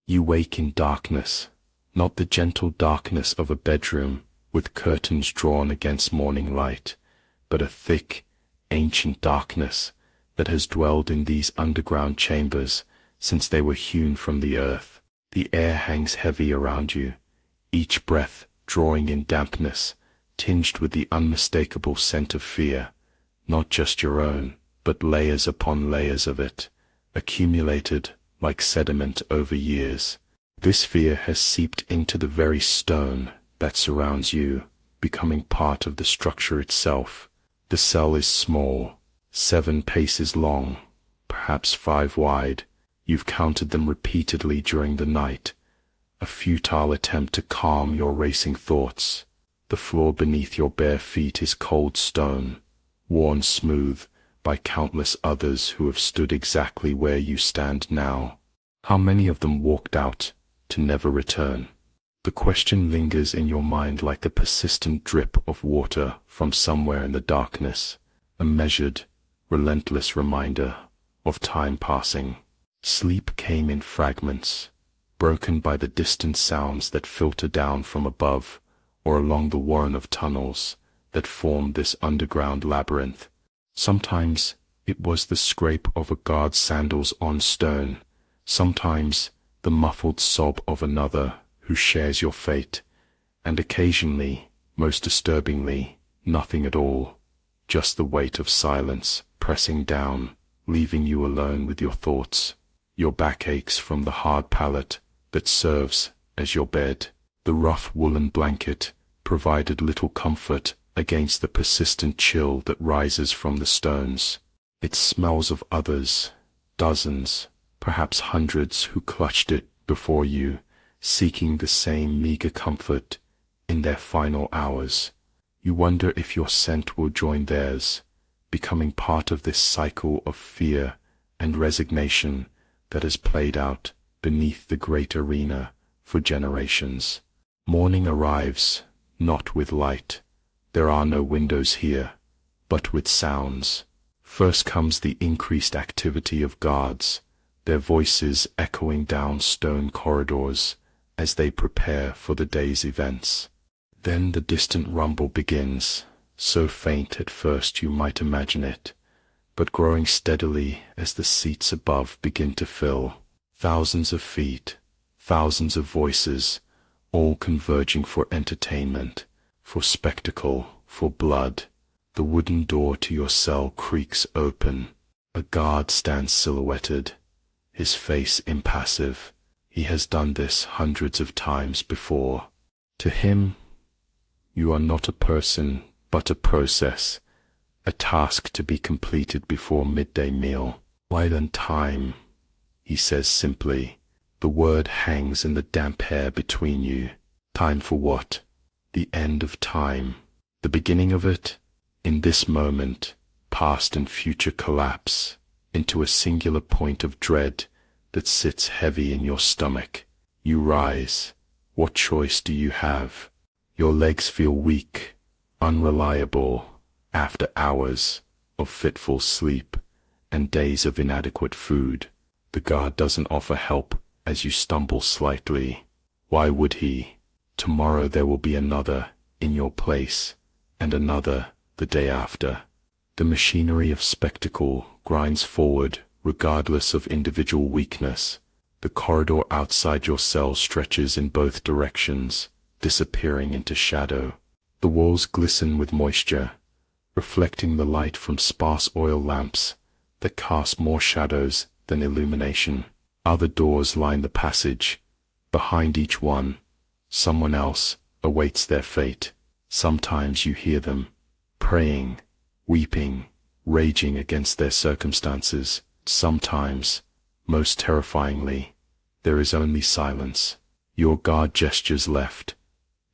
You wake in darkness, not the gentle darkness of a bedroom with curtains drawn against morning light, but a thick, ancient darkness that has dwelled in these underground chambers since they were hewn from the earth. The air hangs heavy around you, each breath drawing in dampness, tinged with the unmistakable scent of fear, not just your own, but layers upon layers of it, accumulated like sediment over years. This fear has seeped into the very stone that surrounds you, becoming part of the structure itself. The cell is small, 7 paces long, perhaps 5 wide. You've counted them repeatedly during the night, a futile attempt to calm your racing thoughts. The floor beneath your bare feet is cold stone, worn smooth by countless others who have stood exactly where you stand now. How many of them walked out to never return? The question lingers in your mind like the persistent drip of water from somewhere in the darkness, a measured, relentless reminder of time passing. Sleep came in fragments, broken by the distant sounds that filter down from above or along the warren of tunnels that formed this underground labyrinth. Sometimes it was the scrape of a guard's sandals on stone, sometimes the muffled sob of another who shares your fate, and occasionally, most disturbingly, nothing at all, just the weight of silence pressing down, leaving you alone with your thoughts. Your back aches from the hard pallet that serves as your bed. The rough woolen blanket provided little comfort against the persistent chill that rises from the stones. It smells of others, dozens, perhaps hundreds who clutched it before you, seeking the same meager comfort in their final hours. You wonder if your scent will join theirs, becoming part of this cycle of fear and resignation that has played out beneath the great arena for generations. Morning arrives, not with light. There are no windows here, but with sounds. First comes the increased activity of guards, their voices echoing down stone corridors as they prepare for the day's events. Then the distant rumble begins, so faint at first you might imagine it, but growing steadily as the seats above begin to fill. Thousands of feet, thousands of voices, all converging for entertainment, for spectacle, for blood. The wooden door to your cell creaks open. A guard stands silhouetted, his face impassive. He has done this hundreds of times before. To him, you are not a person, but a process, a task to be completed before midday meal. Why then time? He says simply. The word hangs in the damp air between you. Time for what? The end of time. The beginning of it? In this moment, past and future collapse into a singular point of dread that sits heavy in your stomach. You rise. What choice do you have? Your legs feel weak, unreliable, after hours of fitful sleep and days of inadequate food. The guard doesn't offer help as you stumble slightly. Why would he? Tomorrow there will be another in your place, and another the day after. The machinery of spectacle grinds forward regardless of individual weakness. The corridor outside your cell stretches in both directions, disappearing into shadow. The walls glisten with moisture, reflecting the light from sparse oil lamps that cast more shadows than illumination. Other doors line the passage. Behind each one, someone else awaits their fate. Sometimes you hear them, praying, weeping, raging against their circumstances. Sometimes, most terrifyingly, there is only silence. Your guard gestures left,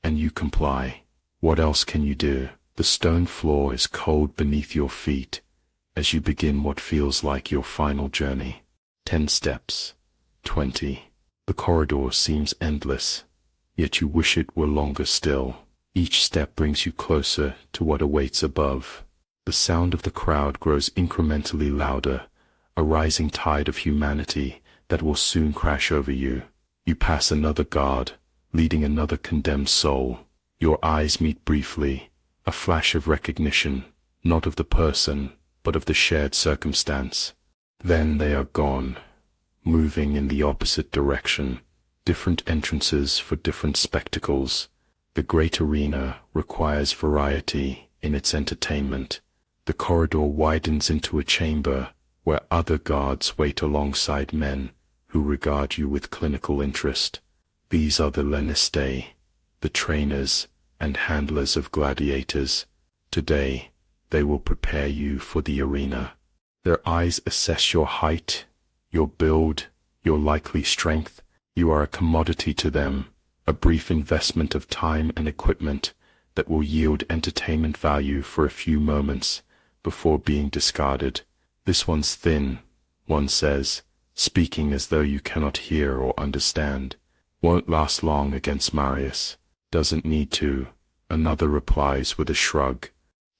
and you comply. What else can you do? The stone floor is cold beneath your feet as you begin what feels like your final journey. 10 steps, 20. The corridor seems endless, yet you wish it were longer still. Each step brings you closer to what awaits above. The sound of the crowd grows incrementally louder, a rising tide of humanity that will soon crash over you. You pass another guard, leading another condemned soul. Your eyes meet briefly, a flash of recognition, not of the person, but of the shared circumstance. Then they are gone, moving in the opposite direction, different entrances for different spectacles. The great arena requires variety in its entertainment. The corridor widens into a chamber where other guards wait alongside men who regard you with clinical interest. These are the lenistei, the trainers and handlers of gladiators. Today, they will prepare you for the arena. Their eyes assess your height, your build, your likely strength. You are a commodity to them, a brief investment of time and equipment that will yield entertainment value for a few moments before being discarded. This one's thin, one says, speaking as though you cannot hear or understand. Won't last long against Marius. Doesn't need to, another replies with a shrug.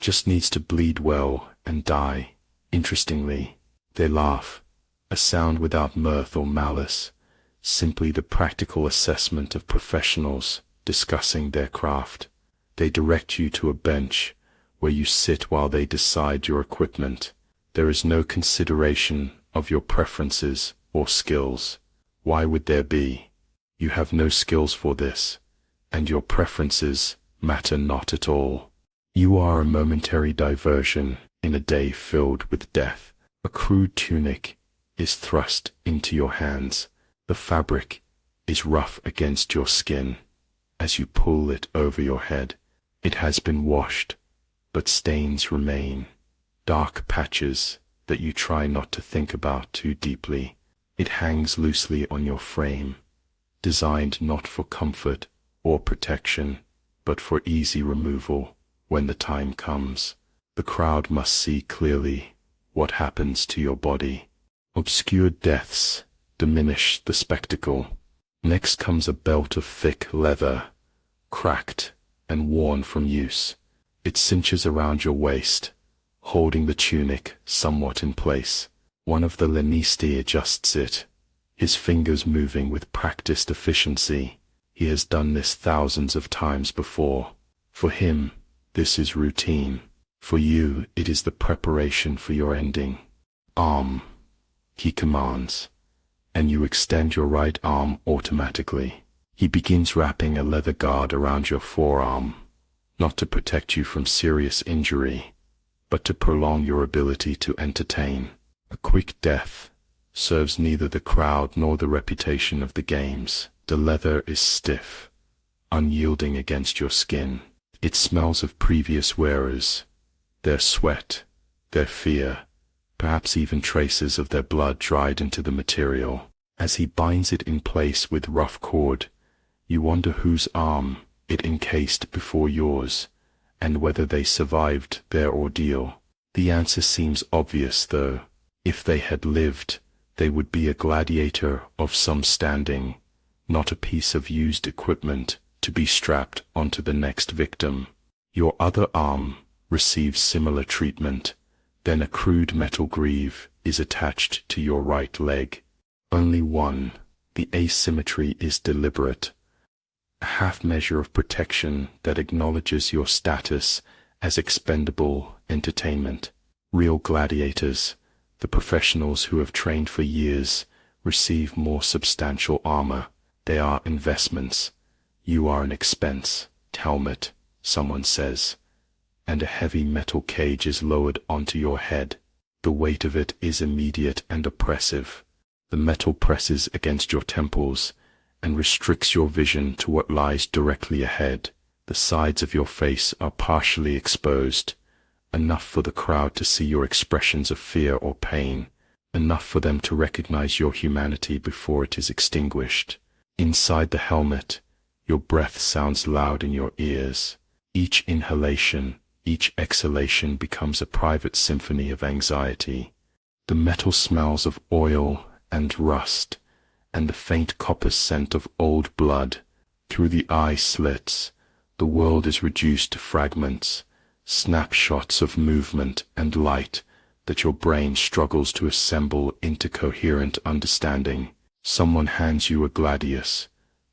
Just needs to bleed well and die. Interestingly, they laugh, a sound without mirth or malice, simply the practical assessment of professionals discussing their craft. They direct you to a bench where you sit while they decide your equipment. There is no consideration of your preferences or skills. Why would there be? You have no skills for this, and your preferences matter not at all. You are a momentary diversion in a day filled with death. A crude tunic is thrust into your hands. The fabric is rough against your skin. As you pull it over your head, it has been washed, but stains remain, dark patches that you try not to think about too deeply. It hangs loosely on your frame, designed not for comfort or protection, but for easy removal when the time comes. The crowd must see clearly what happens to your body. Obscured deaths diminish the spectacle. Next comes a belt of thick leather, cracked and worn from use. It cinches around your waist, holding the tunic somewhat in place. One of the lenistei adjusts it, his fingers moving with practiced efficiency. He has done this thousands of times before. For him, this is routine. For you, it is the preparation for your ending. Arm, he commands, and you extend your right arm automatically. He begins wrapping a leather guard around your forearm, not to protect you from serious injury, but to prolong your ability to entertain. A quick death serves neither the crowd nor the reputation of the games. The leather is stiff, unyielding against your skin. It smells of previous wearers, their sweat, their fear, perhaps even traces of their blood dried into the material. As he binds it in place with rough cord, you wonder whose arm it encased before yours, and whether they survived their ordeal. The answer seems obvious, though. If they had lived, they would be a gladiator of some standing, not a piece of used equipment to be strapped onto the next victim. Your other arm receives similar treatment. Then a crude metal greave is attached to your right leg. Only one. The asymmetry is deliberate. A half measure of protection that acknowledges your status as expendable entertainment. Real gladiators, the professionals who have trained for years, receive more substantial armor. They are investments. You are an expense. Helmet, someone says, and a heavy metal cage is lowered onto your head. The weight of it is immediate and oppressive. The metal presses against your temples and restricts your vision to what lies directly ahead. The sides of your face are partially exposed, enough for the crowd to see your expressions of fear or pain, enough for them to recognize your humanity before it is extinguished. Inside the helmet, your breath sounds loud in your ears. Each inhalation, each exhalation becomes a private symphony of anxiety. The metal smells of oil and rust, and the faint copper scent of old blood. Through the eye slits, the world is reduced to fragments, snapshots of movement and light that your brain struggles to assemble into coherent understanding. Someone hands you a gladius,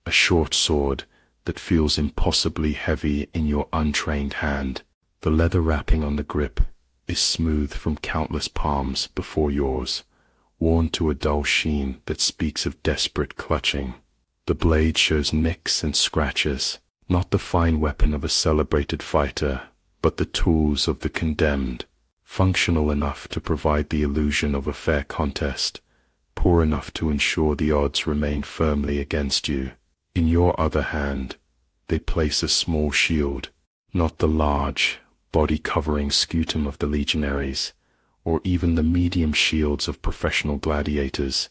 a short sword that feels impossibly heavy in your untrained hand. The leather wrapping on the grip is smooth from countless palms before yours, worn to a dull sheen that speaks of desperate clutching. The blade shows nicks and scratches, not the fine weapon of a celebrated fighter, but the tools of the condemned, functional enough to provide the illusion of a fair contest, poor enough to ensure the odds remain firmly against you. In your other hand, they place a small shield, not the large, body-covering scutum of the legionaries, or even the medium shields of professional gladiators,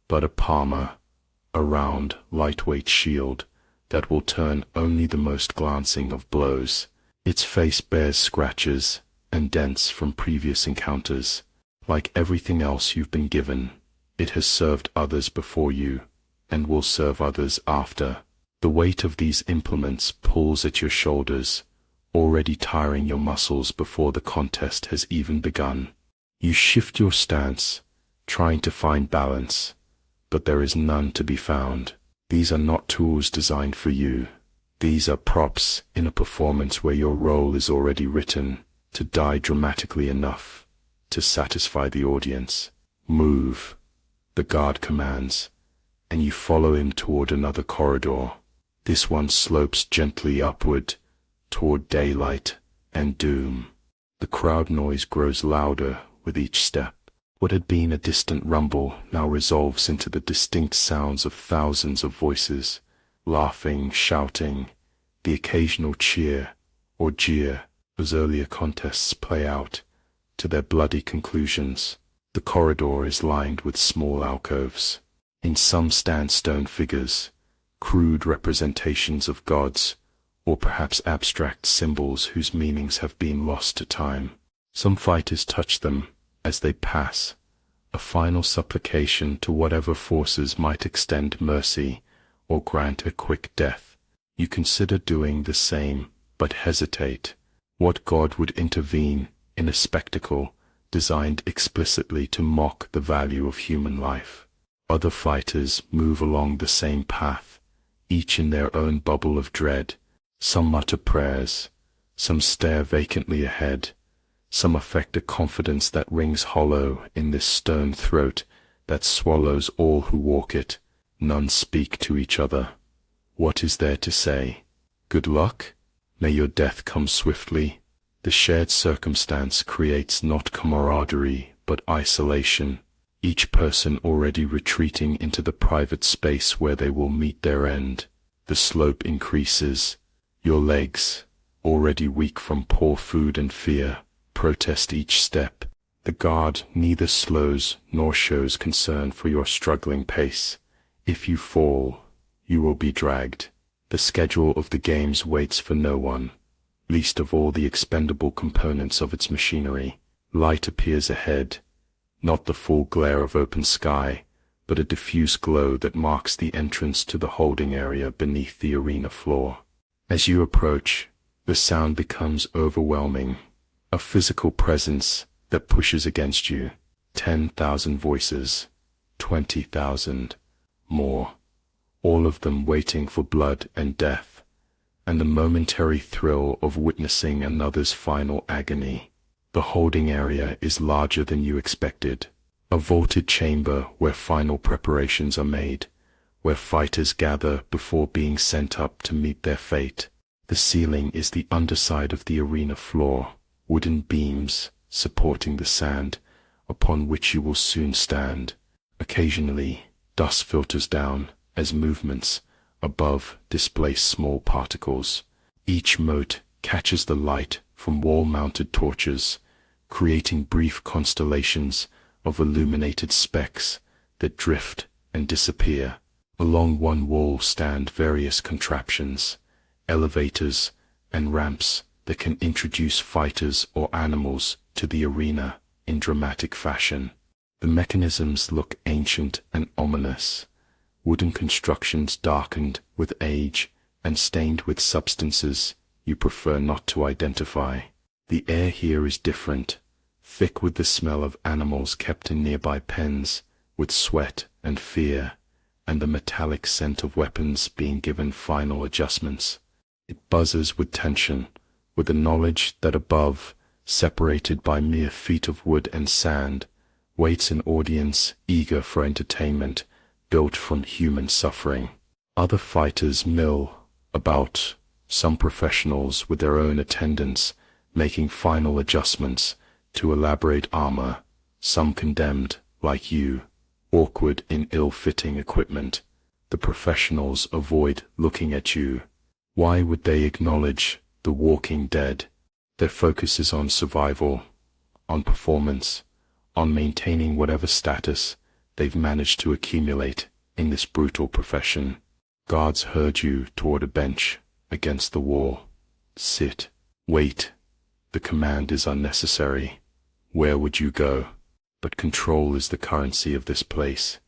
but a palmar, a round, lightweight shield that will turn only the most glancing of blows. Its face bears scratches and dents from previous encounters. Like everything else you've been given, it has served others before you, and will serve others after. The weight of these implements pulls at your shoulders, already tiring your muscles before the contest has even begun. You shift your stance, trying to find balance, but there is none to be found. These are not tools designed for you. These are props in a performance where your role is already written, to die dramatically enough to satisfy the audience. Move, the guard commands, and you follow him toward another corridor. This one slopes gently upward, toward daylight and doom. The crowd noise grows louder with each step. What had been a distant rumble now resolves into the distinct sounds of thousands of voices, laughing, shouting, the occasional cheer or jeer as earlier contests play out to their bloody conclusions. The corridor is lined with small alcoves. In some stand stone figures, crude representations of gods, or perhaps abstract symbols whose meanings have been lost to time. Some fighters touch them as they pass, a final supplication to whatever forces might extend mercy or grant a quick death. You consider doing the same, but hesitate. What god would intervene in a spectacle designed explicitly to mock the value of human life? Other fighters move along the same path, each in their own bubble of dread. Some mutter prayers, some stare vacantly ahead, some affect a confidence that rings hollow in this stone throat that swallows all who walk it. None speak to each other. What is there to say? Good luck? May your death come swiftly. The shared circumstance creates not camaraderie, but isolation, each person already retreating into the private space where they will meet their end. The slope increases. Your legs, already weak from poor food and fear, protest each step. The guard neither slows nor shows concern for your struggling pace. If you fall, you will be dragged. The schedule of the games waits for no one, least of all the expendable components of its machinery. Light appears ahead, not the full glare of open sky, but a diffuse glow that marks the entrance to the holding area beneath the arena floor. As you approach, the sound becomes overwhelming, a physical presence that pushes against you. 10,000 voices, 20,000, more, all of them waiting for blood and death, and the momentary thrill of witnessing another's final agony. The holding area is larger than you expected, a vaulted chamber where final preparations are made, where fighters gather before being sent up to meet their fate. The ceiling is the underside of the arena floor, wooden beams supporting the sand upon which you will soon stand. Occasionally, dust filters down as movements above displace small particles. Each mote catches the light from wall-mounted torches, creating brief constellations of illuminated specks that drift and disappear. Along one wall stand various contraptions, elevators and ramps that can introduce fighters or animals to the arena in dramatic fashion. The mechanisms look ancient and ominous, wooden constructions darkened with age and stained with substances you prefer not to identify. The air here is different, thick with the smell of animals kept in nearby pens, with sweat and fear, and the metallic scent of weapons being given final adjustments. It buzzes with tension, with the knowledge that above, separated by mere feet of wood and sand, waits an audience eager for entertainment built from human suffering. Other fighters mill about, some professionals with their own attendants making final adjustments to elaborate armor, some condemned, like you, awkward in ill-fitting equipment. The professionals avoid looking at you. Why would they acknowledge the walking dead? Their focus is on survival, on performance, on maintaining whatever status they've managed to accumulate in this brutal profession. Guards herd you toward a bench against the wall. Sit. Wait. The command is unnecessary. Where would you go? But control is the currency of this place,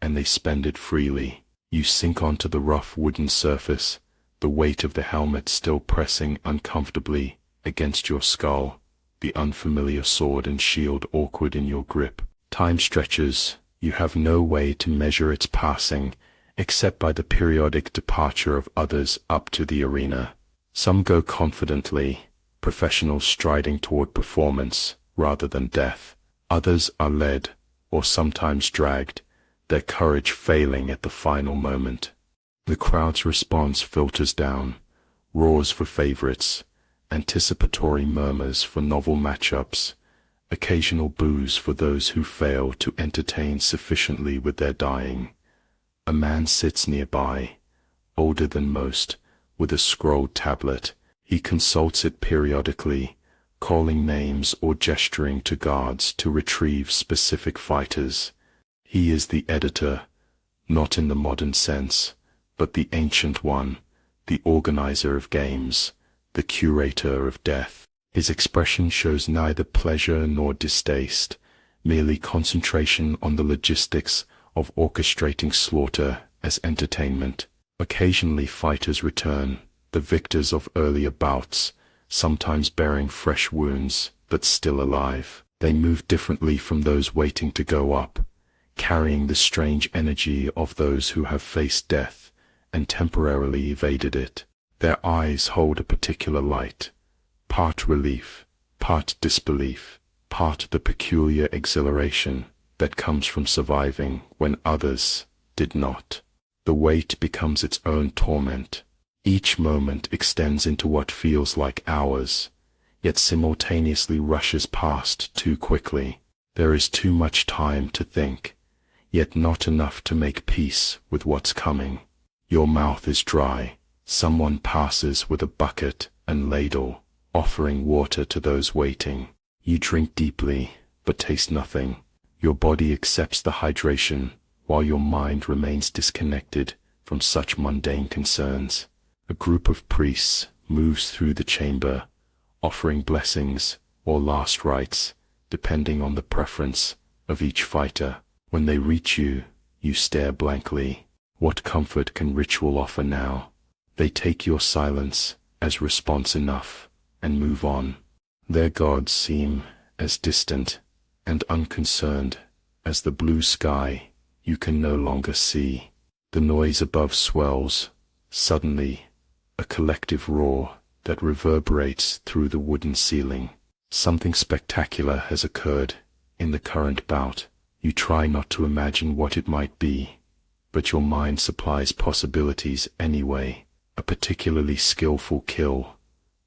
and they spend it freely. You sink onto the rough wooden surface, the weight of the helmet still pressing uncomfortably against your skull, the unfamiliar sword and shield awkward in your grip. Time stretches. You have no way to measure its passing, except by the periodic departure of others up to the arena. Some go confidently, professionals striding toward performance rather than death. Others are led, or sometimes dragged, their courage failing at the final moment. The crowd's response filters down, roars for favorites, anticipatory murmurs for novel matchups, occasional boos for those who fail to entertain sufficiently with their dying. A man sits nearby, older than most, with a scrolled tablet. He consults it periodically, calling names or gesturing to guards to retrieve specific fighters. He is the editor, not in the modern sense, but the ancient one, the organizer of games, the curator of death. His expression shows neither pleasure nor distaste, merely concentration on the logistics of orchestrating slaughter as entertainment. Occasionally fighters return, the victors of earlier bouts, sometimes bearing fresh wounds, but still alive. They move differently from those waiting to go up, carrying the strange energy of those who have faced death and temporarily evaded it. Their eyes hold a particular light, part relief, part disbelief, part the peculiar exhilaration that comes from surviving when others did not. The wait becomes its own torment. Each moment extends into what feels like hours, yet simultaneously rushes past too quickly. There is too much time to think, yet not enough to make peace with what's coming. Your mouth is dry. Someone passes with a bucket and ladle, offering water to those waiting. You drink deeply, but taste nothing. Your body accepts the hydration, while your mind remains disconnected from such mundane concerns. A group of priests moves through the chamber, offering blessings or last rites, depending on the preference of each fighter. When they reach you, you stare blankly. What comfort can ritual offer now? They take your silence as response enough and move on. Their gods seem as distant and unconcerned as the blue sky you can no longer see. The noise above swells, suddenly, a collective roar that reverberates through the wooden ceiling. Something spectacular has occurred in the current bout. You try not to imagine what it might be, but your mind supplies possibilities anyway. A particularly skillful kill,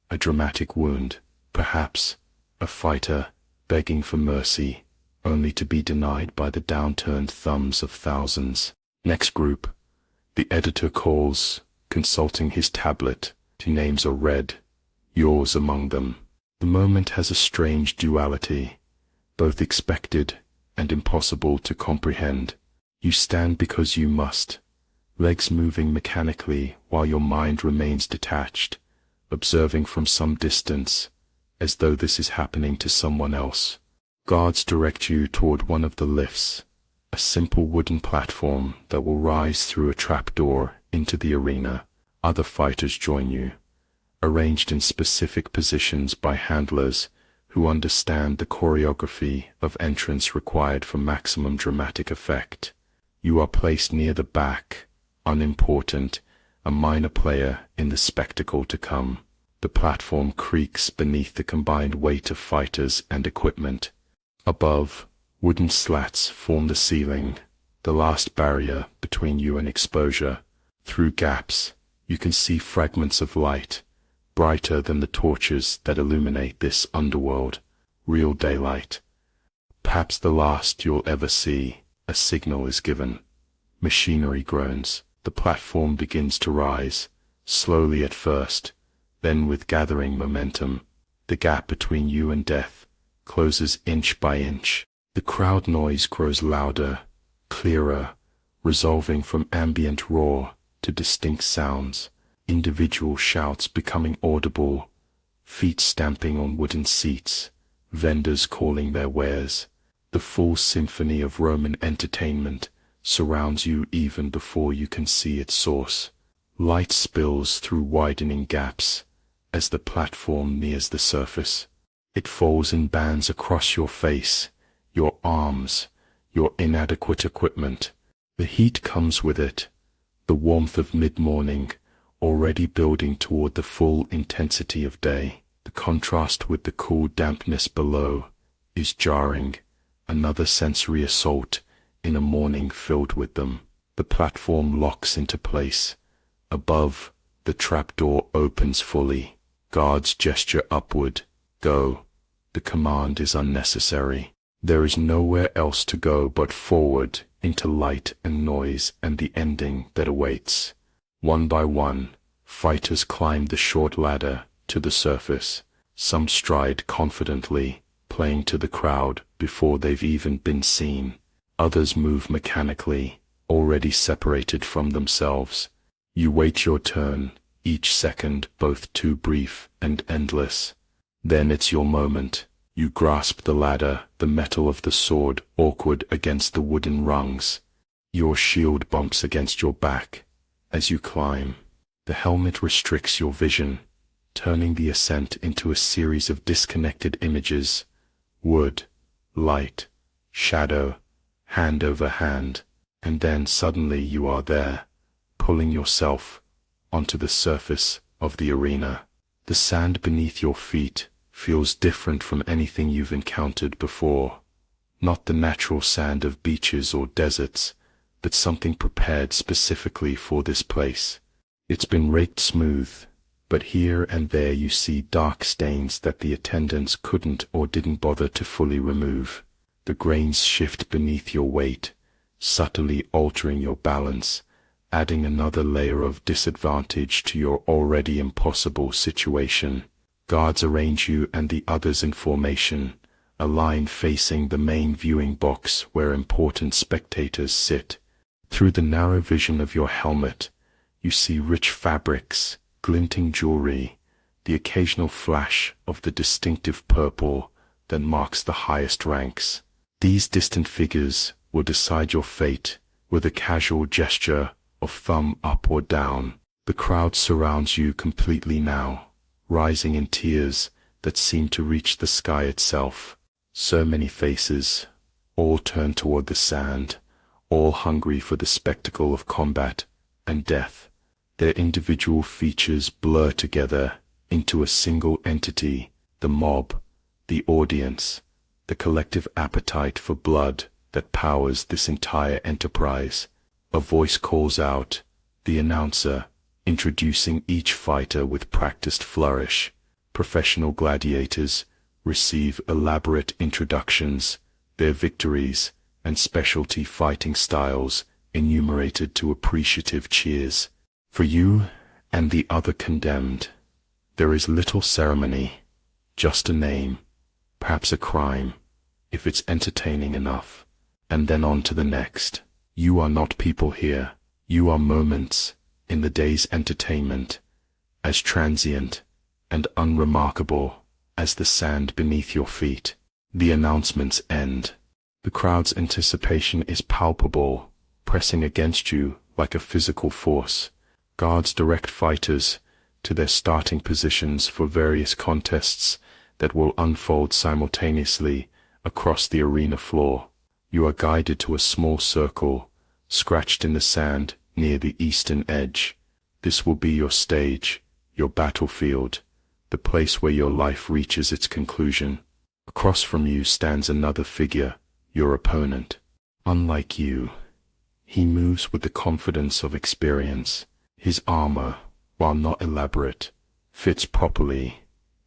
a dramatic wound, perhaps, a fighter begging for mercy, only to be denied by the downturned thumbs of thousands. Next group, the editor calls, consulting his tablet. Two names are read, yours among them. The moment has a strange duality, both expected and impossible to comprehend. You stand because you must, legs moving mechanically while your mind remains detached, observing from some distance, as though this is happening to someone else. Guards direct you toward one of the lifts, a simple wooden platform that will rise through a trapdoor into the arena. Other fighters join you, arranged in specific positions by handlers who understand the choreography of entrance required for maximum dramatic effect. You are placed near the back, unimportant, a minor player in the spectacle to come. The platform creaks beneath the combined weight of fighters and equipment. Above, wooden slats form the ceiling, the last barrier between you and exposure. Through gaps, you can see fragments of light, brighter than the torches that illuminate this underworld. Real daylight. Perhaps the last you'll ever see. A signal is given. Machinery groans. The platform begins to rise, slowly at first, then with gathering momentum. The gap between you and death closes inch by inch. The crowd noise grows louder, clearer, resolving from ambient roar to distinct sounds. Individual shouts becoming audible, feet stamping on wooden seats, vendors calling their wares. The full symphony of Roman entertainment surrounds you even before you can see its source. Light spills through widening gaps as the platform nears the surface. It falls in bands across your face, your arms, your inadequate equipment. The heat comes with it, the warmth of mid-morning, already building toward the full intensity of day. The contrast with the cool dampness below is jarring, another sensory assault in a morning filled with them. The platform locks into place. Above, the trapdoor opens fully. Guards gesture upward. Go. The command is unnecessary. There is nowhere else to go but forward into light and noise and the ending that awaits. One by one, fighters climb the short ladder to the surface. Some stride confidently, playing to the crowd before they've even been seen. Others move mechanically, already separated from themselves. You wait your turn, each second both too brief and endless. Then it's your moment. You grasp the ladder, the metal of the sword awkward against the wooden rungs. Your shield bumps against your back as you climb. The helmet restricts your vision, turning the ascent into a series of disconnected images. Wood, light, shadow, hand over hand, and then suddenly you are there, pulling yourself onto the surface of the arena. The sand beneath your feet feels different from anything you've encountered before. Not the natural sand of beaches or deserts, but something prepared specifically for this place. It's been raked smooth, but here and there you see dark stains that the attendants couldn't or didn't bother to fully remove. The grains shift beneath your weight, subtly altering your balance, adding another layer of disadvantage to your already impossible situation. Guards arrange you and the others in formation, a line facing the main viewing box where important spectators sit. Through the narrow vision of your helmet, you see rich fabrics, glinting jewelry, the occasional flash of the distinctive purple that marks the highest ranks. These distant figures will decide your fate with a casual gesture of thumb up or down. The crowd surrounds you completely now, rising in tiers that seem to reach the sky itself. So many faces, all turned toward the sand, all hungry for the spectacle of combat and death. Their individual features blur together into a single entity, the mob, the audience, the collective appetite for blood that powers this entire enterprise. A voice calls out, the announcer, introducing each fighter with practiced flourish. Professional gladiators receive elaborate introductions, their victories and specialty fighting styles enumerated to appreciative cheers. For you and the other condemned, there is little ceremony, just a name, perhaps a crime, if it's entertaining enough, and then on to the next. You are not people here, you are moments in the day's entertainment, as transient and unremarkable as the sand beneath your feet. The announcements end. The crowd's anticipation is palpable, pressing against you like a physical force. Guards direct fighters to their starting positions for various contests that will unfold simultaneously across the arena floor. You are guided to a small circle, scratched in the sand near the eastern edge. This will be your stage, your battlefield, the place where your life reaches its conclusion. Across from you stands another figure, your opponent. Unlike you, he moves with the confidence of experience. His armor, while not elaborate, fits properly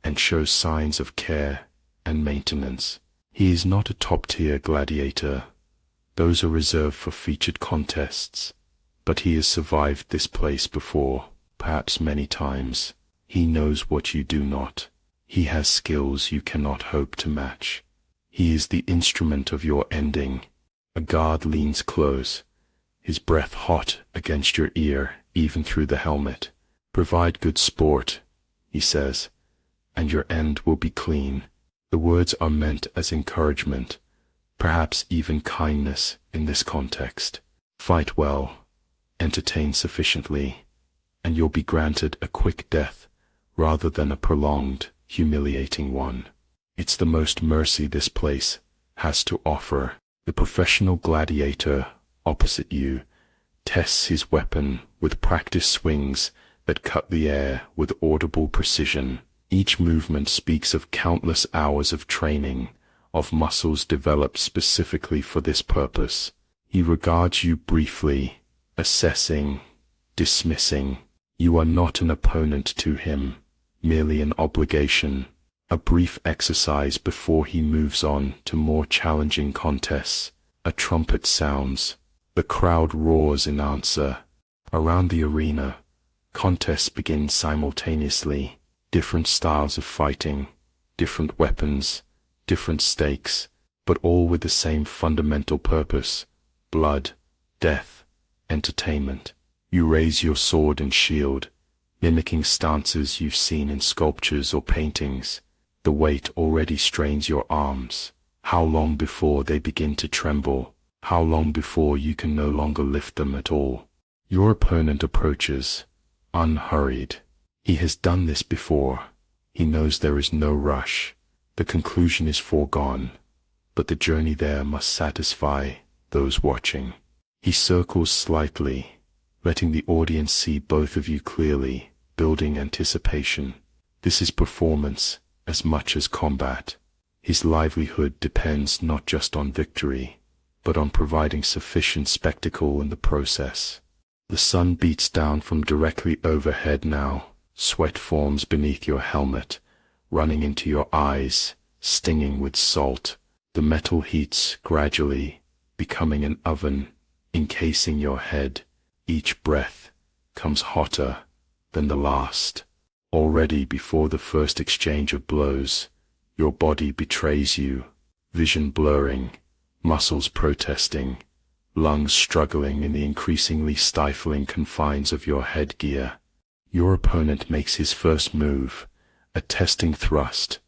and shows signs of care and maintenance. He is not a top-tier gladiator. Those are reserved for featured contests. But he has survived this place before, perhaps many times. He knows what you do not. He has skills you cannot hope to match. He is the instrument of your ending. A guard leans close, his breath hot against your ear, even through the helmet. Provide good sport, he says, and your end will be clean. The words are meant as encouragement, perhaps even kindness in this context. Fight well, entertain sufficiently, and you'll be granted a quick death rather than a prolonged, humiliating one. It's the most mercy this place has to offer. The professional gladiator opposite you tests his weapon with practiced swings that cut the air with audible precision. Each movement speaks of countless hours of training, of muscles developed specifically for this purpose. He regards you briefly, assessing, dismissing. You are not an opponent to him, merely an obligation, a brief exercise before he moves on to more challenging contests. A trumpet sounds. The crowd roars in answer. Around the arena, contests begin simultaneously. Different styles of fighting, different weapons, different stakes, but all with the same fundamental purpose: blood, death, entertainment. You raise your sword and shield, mimicking stances you've seen in sculptures or paintings. The weight already strains your arms. How long before they begin to tremble? How long before you can no longer lift them at all? Your opponent approaches, unhurried. He has done this before. He knows there is no rush. The conclusion is foregone, but the journey there must satisfy those watching. He circles slightly, letting the audience see both of you clearly, building anticipation. This is performance as much as combat. His livelihood depends not just on victory, but on providing sufficient spectacle in the process. The sun beats down from directly overhead now. Sweat forms beneath your helmet, running into your eyes, stinging with salt. The metal heats gradually, becoming an oven, encasing your head. Each breath comes hotter than the last. Already before the first exchange of blows, your body betrays you, vision blurring, muscles protesting, lungs struggling in the increasingly stifling confines of your headgear. Your opponent makes his first move, a testing thrust,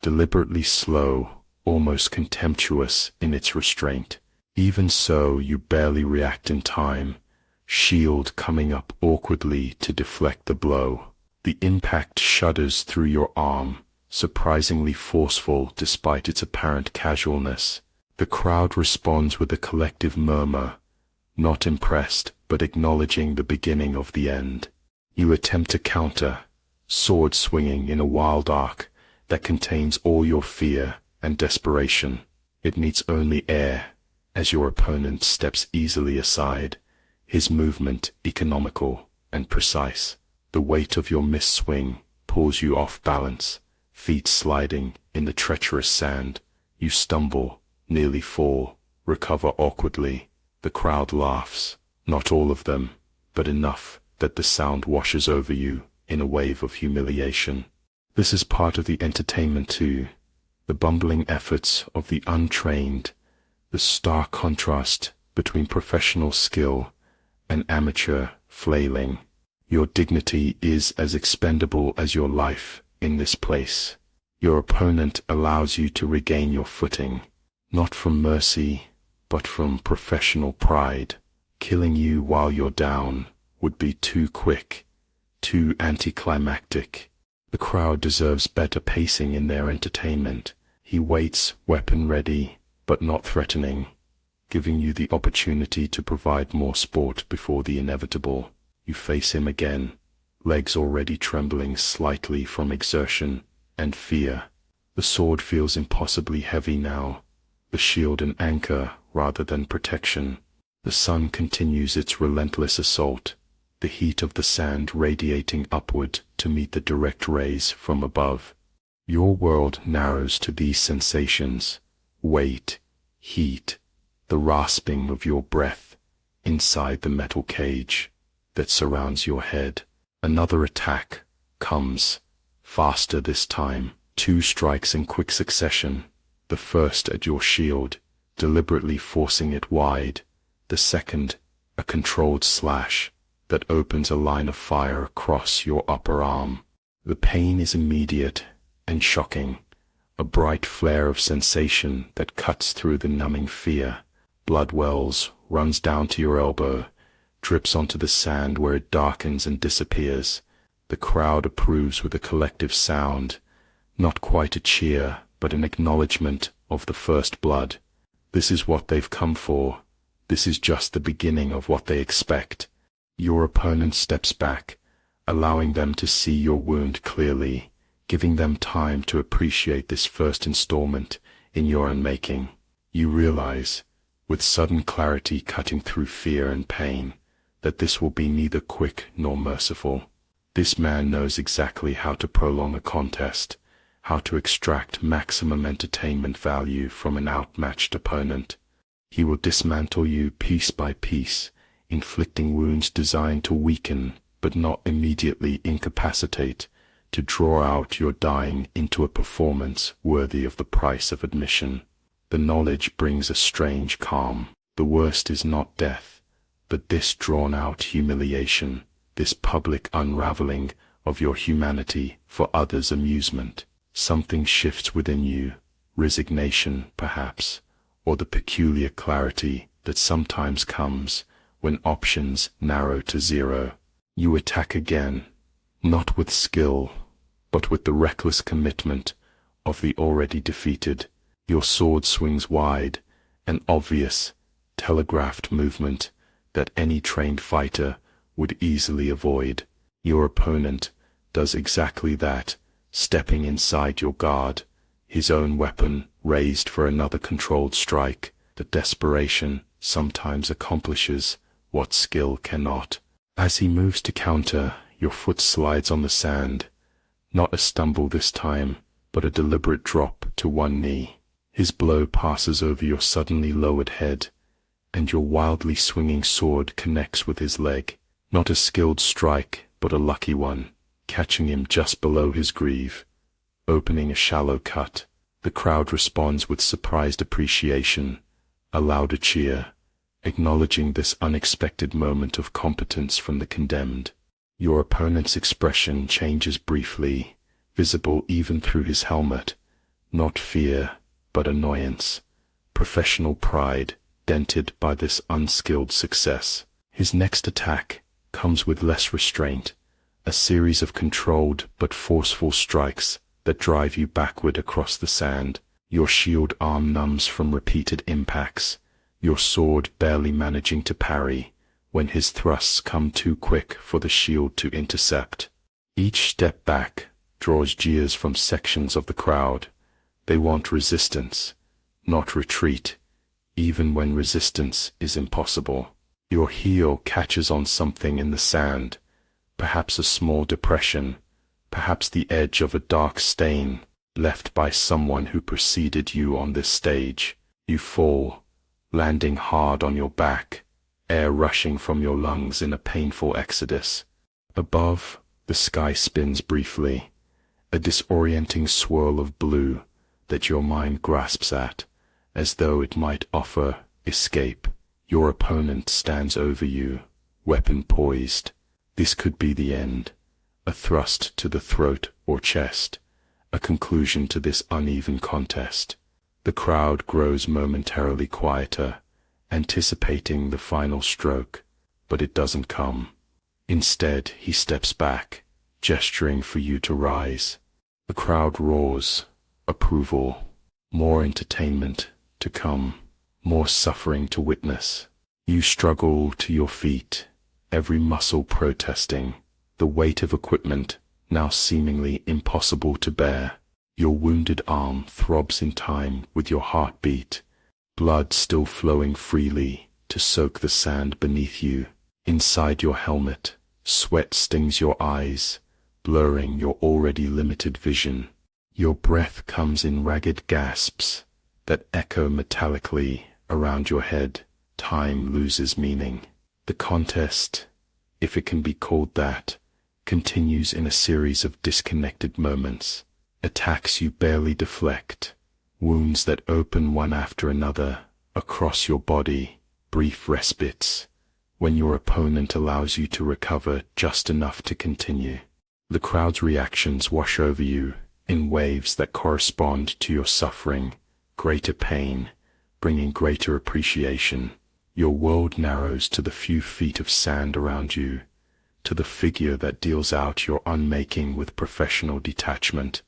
deliberately slow, almost contemptuous in its restraint. Even so, you barely react in time, shield coming up awkwardly to deflect the blow. The impact shudders through your arm, surprisingly forceful despite its apparent casualness. The crowd responds with a collective murmur, not impressed but acknowledging the beginning of the end. You attempt to counter, sword swinging in a wild arc that contains all your fear and desperation. It needs only air, as your opponent steps easily aside, his movement economical and precise. The weight of your missed swing pulls you off balance, feet sliding in the treacherous sand. You stumble, nearly fall, recover awkwardly. The crowd laughs, not all of them, but enough that the sound washes over you in a wave of humiliation. This is part of the entertainment too, the bumbling efforts of the untrained, the stark contrast between professional skill and amateur flailing. Your dignity is as expendable as your life in this place. Your opponent allows you to regain your footing, not from mercy, but from professional pride. Killing you while you're down would be too quick, too anticlimactic. The crowd deserves better pacing in their entertainment. He waits, weapon ready, but not threatening. giving you the opportunity to provide more sport before the inevitable. You face him again, legs already trembling slightly from exertion and fear. The sword feels impossibly heavy now, the shield an anchor rather than protection. The sun continues its relentless assault, the heat of the sand radiating upward to meet the direct rays from above. Your world narrows to these sensations: weight, heat, the rasping of your breath inside the metal cage that surrounds your head. Another attack comes, faster this time. 2 strikes in quick succession, the first at your shield, deliberately forcing it wide, the second a controlled slash that opens a line of fire across your upper arm. The pain is immediate and shocking, a bright flare of sensation that cuts through the numbing fear. Blood wells, runs down to your elbow, drips onto the sand where it darkens and disappears. The crowd approves with a collective sound, not quite a cheer, but an acknowledgement of the first blood. This is what they've come for. This is just the beginning of what they expect. Your opponent steps back, allowing them to see your wound clearly, giving them time to appreciate this first installment in your unmaking. You realize, with sudden clarity cutting through fear and pain, that this will be neither quick nor merciful. This man knows exactly how to prolong a contest, how to extract maximum entertainment value from an outmatched opponent. He will dismantle you piece by piece, inflicting wounds designed to weaken but not immediately incapacitate, to draw out your dying into a performance worthy of the price of admission. The knowledge brings a strange calm. The worst is not death, but this drawn-out humiliation, this public unraveling of your humanity for others' amusement. Something shifts within you, resignation perhaps, or the peculiar clarity that sometimes comes when options narrow to zero. You attack again, not with skill, but with the reckless commitment of the already defeated. Your sword swings wide, an obvious, telegraphed movement that any trained fighter would easily avoid. Your opponent does exactly that, stepping inside your guard, his own weapon raised for another controlled strike. The desperation sometimes accomplishes what skill cannot. As he moves to counter, your foot slides on the sand, not a stumble this time, but a deliberate drop to one knee. His blow passes over your suddenly lowered head, and your wildly swinging sword connects with his leg. Not a skilled strike, but a lucky one, catching him just below his greave, opening a shallow cut. The crowd responds with surprised appreciation, a louder cheer, acknowledging this unexpected moment of competence from the condemned. Your opponent's expression changes briefly, visible even through his helmet, not fear, but annoyance, professional pride dented by this unskilled success. His next attack comes with less restraint, a series of controlled but forceful strikes that drive you backward across the sand. Your shield arm numbs from repeated impacts, your sword barely managing to parry when his thrusts come too quick for the shield to intercept. Each step back draws jeers from sections of the crowd. They want resistance, not retreat, even when resistance is impossible. Your heel catches on something in the sand, perhaps a small depression, perhaps the edge of a dark stain left by someone who preceded you on this stage. You fall, landing hard on your back, air rushing from your lungs in a painful exodus. Above, the sky spins briefly, a disorienting swirl of blue that your mind grasps at, as though it might offer escape. Your opponent stands over you, weapon poised. This could be the end, a thrust to the throat or chest, a conclusion to this uneven contest. The crowd grows momentarily quieter, anticipating the final stroke, but it doesn't come. Instead, he steps back, gesturing for you to rise. The crowd roars, approval, more entertainment to come. more suffering to witness. You struggle to your feet, every muscle protesting, the weight of equipment now seemingly impossible to bear. Your wounded arm throbs in time with your heartbeat, blood still flowing freely to soak the sand beneath you. Inside your helmet, sweat stings your eyes, blurring your already limited vision. Your breath comes in ragged gasps that echo metallically around your head. Time loses meaning. The contest, if it can be called that, continues in a series of disconnected moments. Attacks you barely deflect, wounds that open one after another across your body, brief respites when your opponent allows you to recover just enough to continue. The crowd's reactions wash over you in waves that correspond to your suffering, greater pain, bringing greater appreciation. Your world narrows to the few feet of sand around you, to the figure that deals out your unmaking with professional detachment,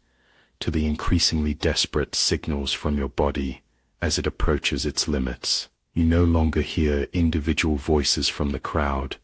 to the increasingly desperate signals from your body as it approaches its limits. You no longer hear individual voices from the crowd,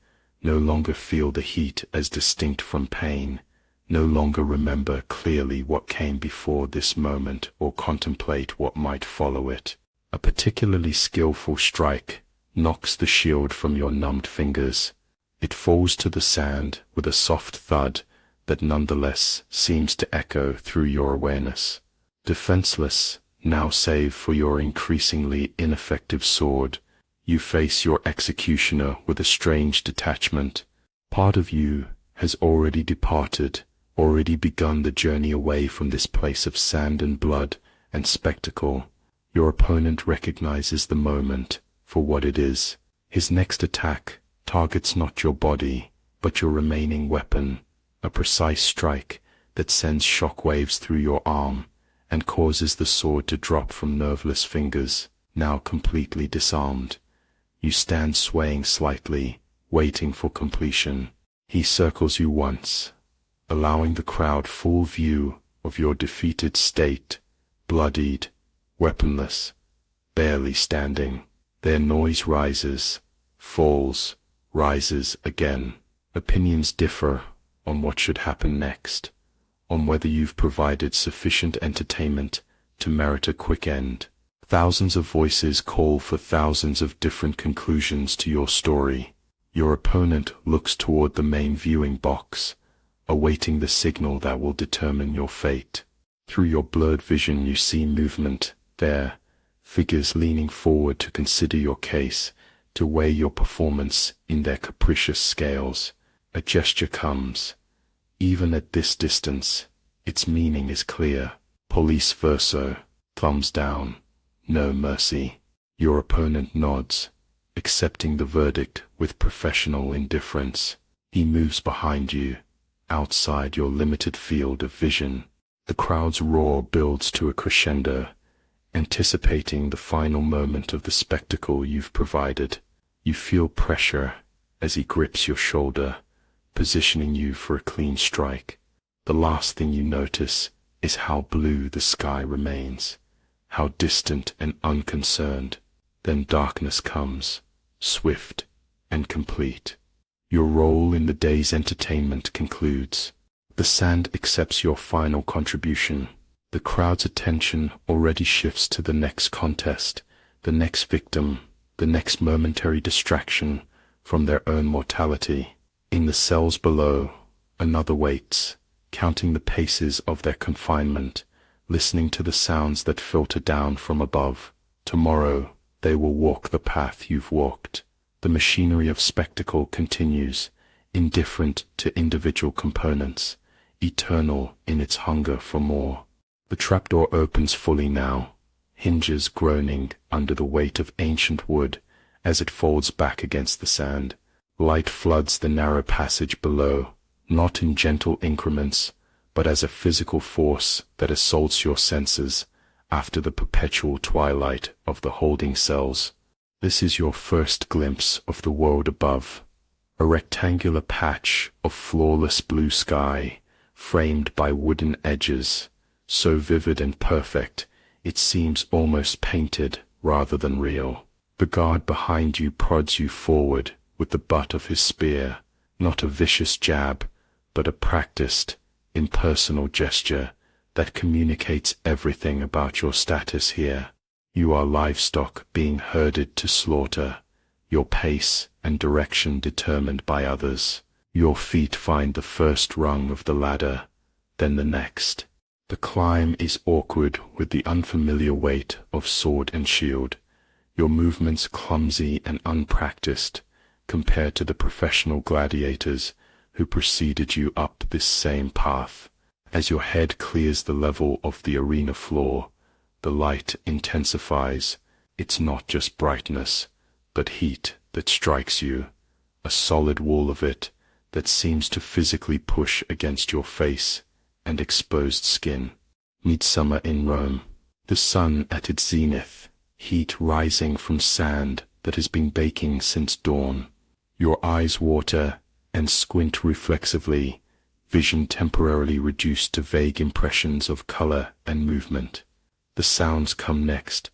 no longer feel the heat as distinct from pain, no longer remember clearly what came before this moment or contemplate what might follow it. A particularly skillful strike knocks the shield from your numbed fingers. It falls to the sand with a soft thud that nonetheless seems to echo through your awareness. Defenseless, now save for your increasingly ineffective sword, you face your executioner with a strange detachment. Part of you has already departed, already begun the journey away from this place of sand and blood and spectacle. Your opponent recognizes the moment for what it is. His next attack targets not your body, but your remaining weapon, a precise strike that sends shockwaves through your arm and causes the sword to drop from nerveless fingers, now completely disarmed. You stand swaying slightly, waiting for completion. He circles you once, allowing the crowd full view of your defeated state, bloodied, weaponless, barely standing. Their noise rises, falls, rises again. Opinions differ on what should happen next, on whether you've provided sufficient entertainment to merit a quick end. Thousands of voices call for thousands of different conclusions to your story. Your opponent looks toward the main viewing box, awaiting the signal that will determine your fate. Through your blurred vision you see movement there, figures leaning forward to consider your case, to weigh your performance in their capricious scales. A gesture comes. Even at this distance, its meaning is clear. Police verso, thumbs down, no mercy. Your opponent nods, accepting the verdict with professional indifference. He moves behind you, outside your limited field of vision. The crowd's roar builds to a crescendo, anticipating the final moment of the spectacle you've provided. You feel pressure as he grips your shoulder, positioning you for a clean strike. The last thing you notice is how blue the sky remains, how distant and unconcerned. Then darkness comes, swift and complete. Your role in the day's entertainment concludes. The sand accepts your final contribution. The crowd's attention already shifts to the next contest, the next victim, the next momentary distraction from their own mortality. In the cells below, another waits, counting the paces of their confinement, listening to the sounds that filter down from above. Tomorrow, they will walk the path you've walked. The machinery of spectacle continues, indifferent to individual components, eternal in its hunger for more. The trapdoor opens fully now, hinges groaning under the weight of ancient wood as it folds back against the sand. Light floods the narrow passage below, not in gentle increments, but as a physical force that assaults your senses after the perpetual twilight of the holding cells. This is your first glimpse of the world above, a rectangular patch of flawless blue sky, framed by wooden edges, so vivid and perfect it seems almost painted rather than real. The guard behind you prods you forward with the butt of his spear, not a vicious jab, but a practiced, impersonal gesture that communicates everything about your status here. You are livestock being herded to slaughter, your pace and direction determined by others. Your feet find the first rung of the ladder, then the next. The climb is awkward with the unfamiliar weight of sword and shield, your movements clumsy and unpracticed compared to the professional gladiators who preceded you up this same path. As your head clears the level of the arena floor, the light intensifies. It's not just brightness, but heat that strikes you, a solid wall of it that seems to physically push against your face and exposed skin. Midsummer in Rome, the sun at its zenith, heat rising from sand that has been baking since dawn. Your eyes water and squint reflexively, vision temporarily reduced to vague impressions of color and movement. The sounds come next,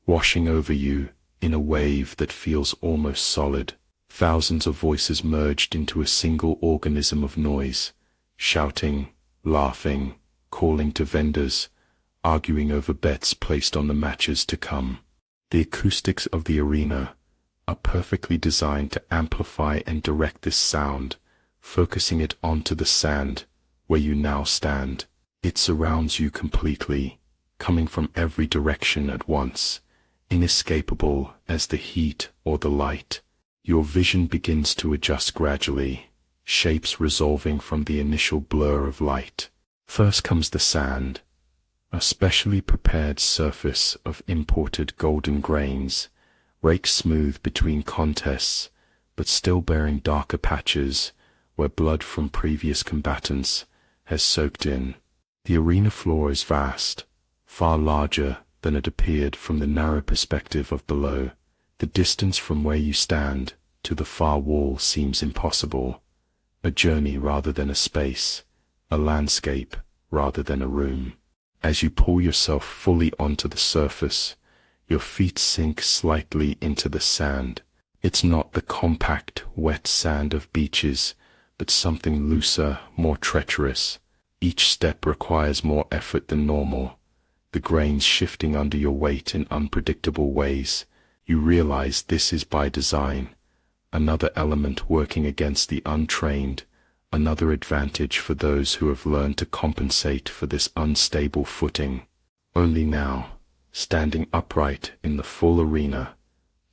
washing over you in a wave that feels almost solid. Thousands of voices merged into a single organism of noise, shouting, laughing, calling to vendors, arguing over bets placed on the matches to come. The acoustics of the arena are perfectly designed to amplify and direct this sound, focusing it onto the sand where you now stand. It surrounds you completely, coming from every direction at once, inescapable as the heat or the light. Your vision begins to adjust gradually, shapes resolving from the initial blur of light. First comes the sand, a specially prepared surface of imported golden grains, raked smooth between contests, but still bearing darker patches where blood from previous combatants has soaked in. The arena floor is vast, far larger than it appeared from the narrow perspective of below. The distance from where you stand to the far wall seems impossible, a journey rather than a space, a landscape rather than a room. As you pull yourself fully onto the surface, your feet sink slightly into the sand. It's not the compact, wet sand of beaches, but something looser, more treacherous. Each step requires more effort than normal, the grains shifting under your weight in unpredictable ways. You realize this is by design, another element working against the untrained, another advantage for those who have learned to compensate for this unstable footing. Only now, standing upright in the full arena,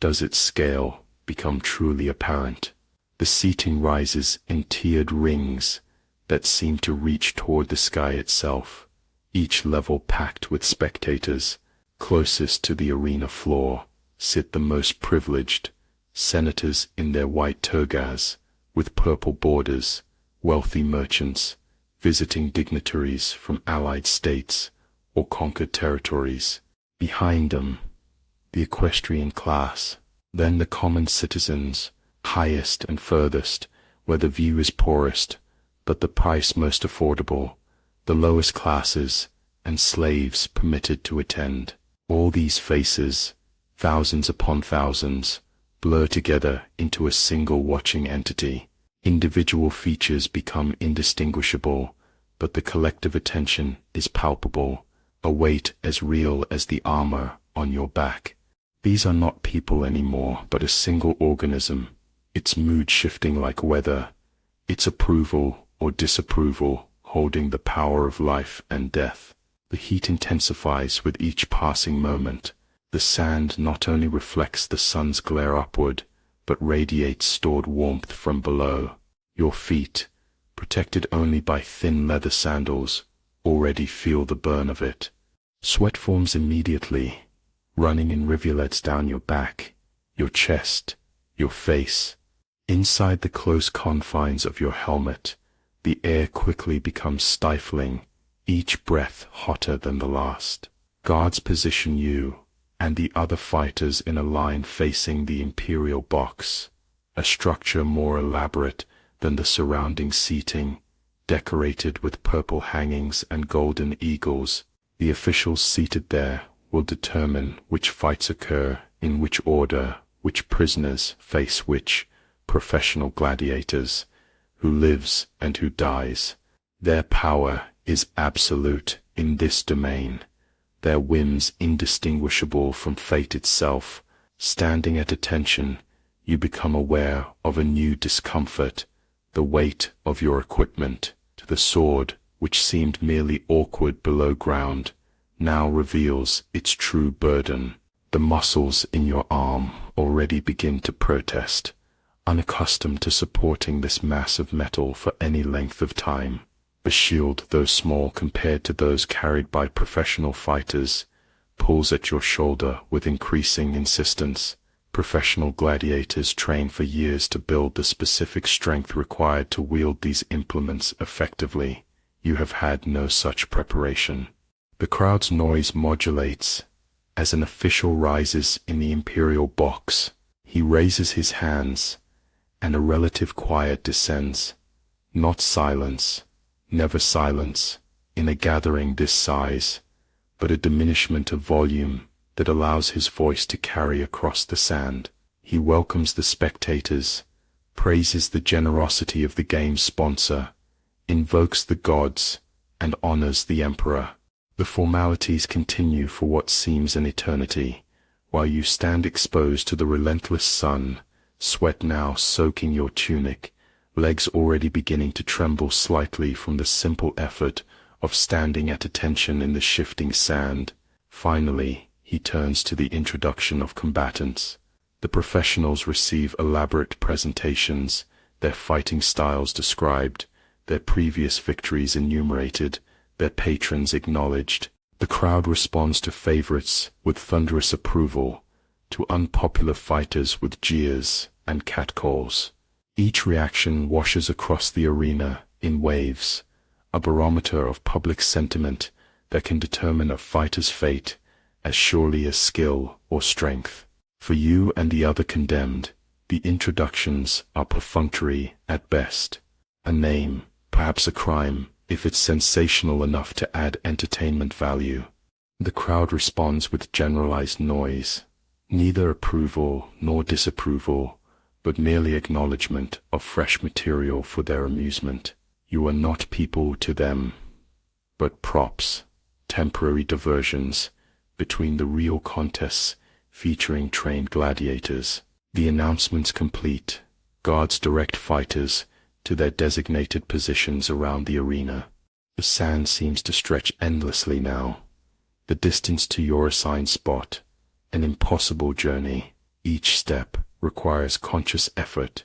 does its scale become truly apparent. The seating rises in tiered rings that seem to reach toward the sky itself, each level packed with spectators. Closest to the arena floor sit the most privileged, senators in their white togas with purple borders, wealthy merchants, visiting dignitaries from allied states or conquered territories. Behind them, the equestrian class, then the common citizens, highest and furthest, where the view is poorest, but the price most affordable, the lowest classes, and slaves permitted to attend. All these faces, thousands upon thousands, blur together into a single watching entity. Individual features become indistinguishable, but the collective attention is palpable, a weight as real as the armor on your back. These are not people anymore, but a single organism, its mood shifting like weather, its approval or disapproval holding the power of life and death. The heat intensifies with each passing moment. The sand not only reflects the sun's glare upward, but radiates stored warmth from below. Your feet, protected only by thin leather sandals, already feel the burn of it. Sweat forms immediately, running in rivulets down your back, your chest, your face. Inside the close confines of your helmet, the air quickly becomes stifling, each breath hotter than the last. Guards position you and the other fighters in a line facing the imperial box, a structure more elaborate than the surrounding seating, decorated with purple hangings and golden eagles. The officials seated there will determine which fights occur, in which order, which prisoners face which professional gladiators, who lives and who dies. Their power is absolute in this domain, their whims indistinguishable from fate itself. Standing at attention, you become aware of a new discomfort, the weight of your equipment. The sword, which seemed merely awkward below ground, now reveals its true burden. The muscles in your arm already begin to protest, unaccustomed to supporting this mass of metal for any length of time. The shield, though small compared to those carried by professional fighters, pulls at your shoulder with increasing insistence. Professional gladiators train for years to build the specific strength required to wield these implements effectively. You have had no such preparation. The crowd's noise modulates as an official rises in the imperial box. He raises his hands, and a relative quiet descends. Not silence, never silence, in a gathering this size, but a diminishment of volume that allows his voice to carry across the sand. He welcomes the spectators, praises the generosity of the game's sponsor, invokes the gods, and honors the emperor. The formalities continue for what seems an eternity, while you stand exposed to the relentless sun, sweat now soaking your tunic, legs already beginning to tremble slightly from the simple effort of standing at attention in the shifting sand. Finally, he turns to the introduction of combatants. The professionals receive elaborate presentations, their fighting styles described, their previous victories enumerated, their patrons acknowledged. The crowd responds to favorites with thunderous approval, to unpopular fighters with jeers and catcalls. Each reaction washes across the arena in waves, a barometer of public sentiment that can determine a fighter's fate as surely as skill or strength. For you and the other condemned, the introductions are perfunctory at best. A name, perhaps a crime, if it's sensational enough to add entertainment value. The crowd responds with generalized noise, neither approval nor disapproval, but merely acknowledgement of fresh material for their amusement. You are not people to them, but props, temporary diversions between the real contests featuring trained gladiators. The announcements complete, guards direct fighters to their designated positions around the arena. The sand seems to stretch endlessly now. The distance to your assigned spot, an impossible journey. Each step requires conscious effort,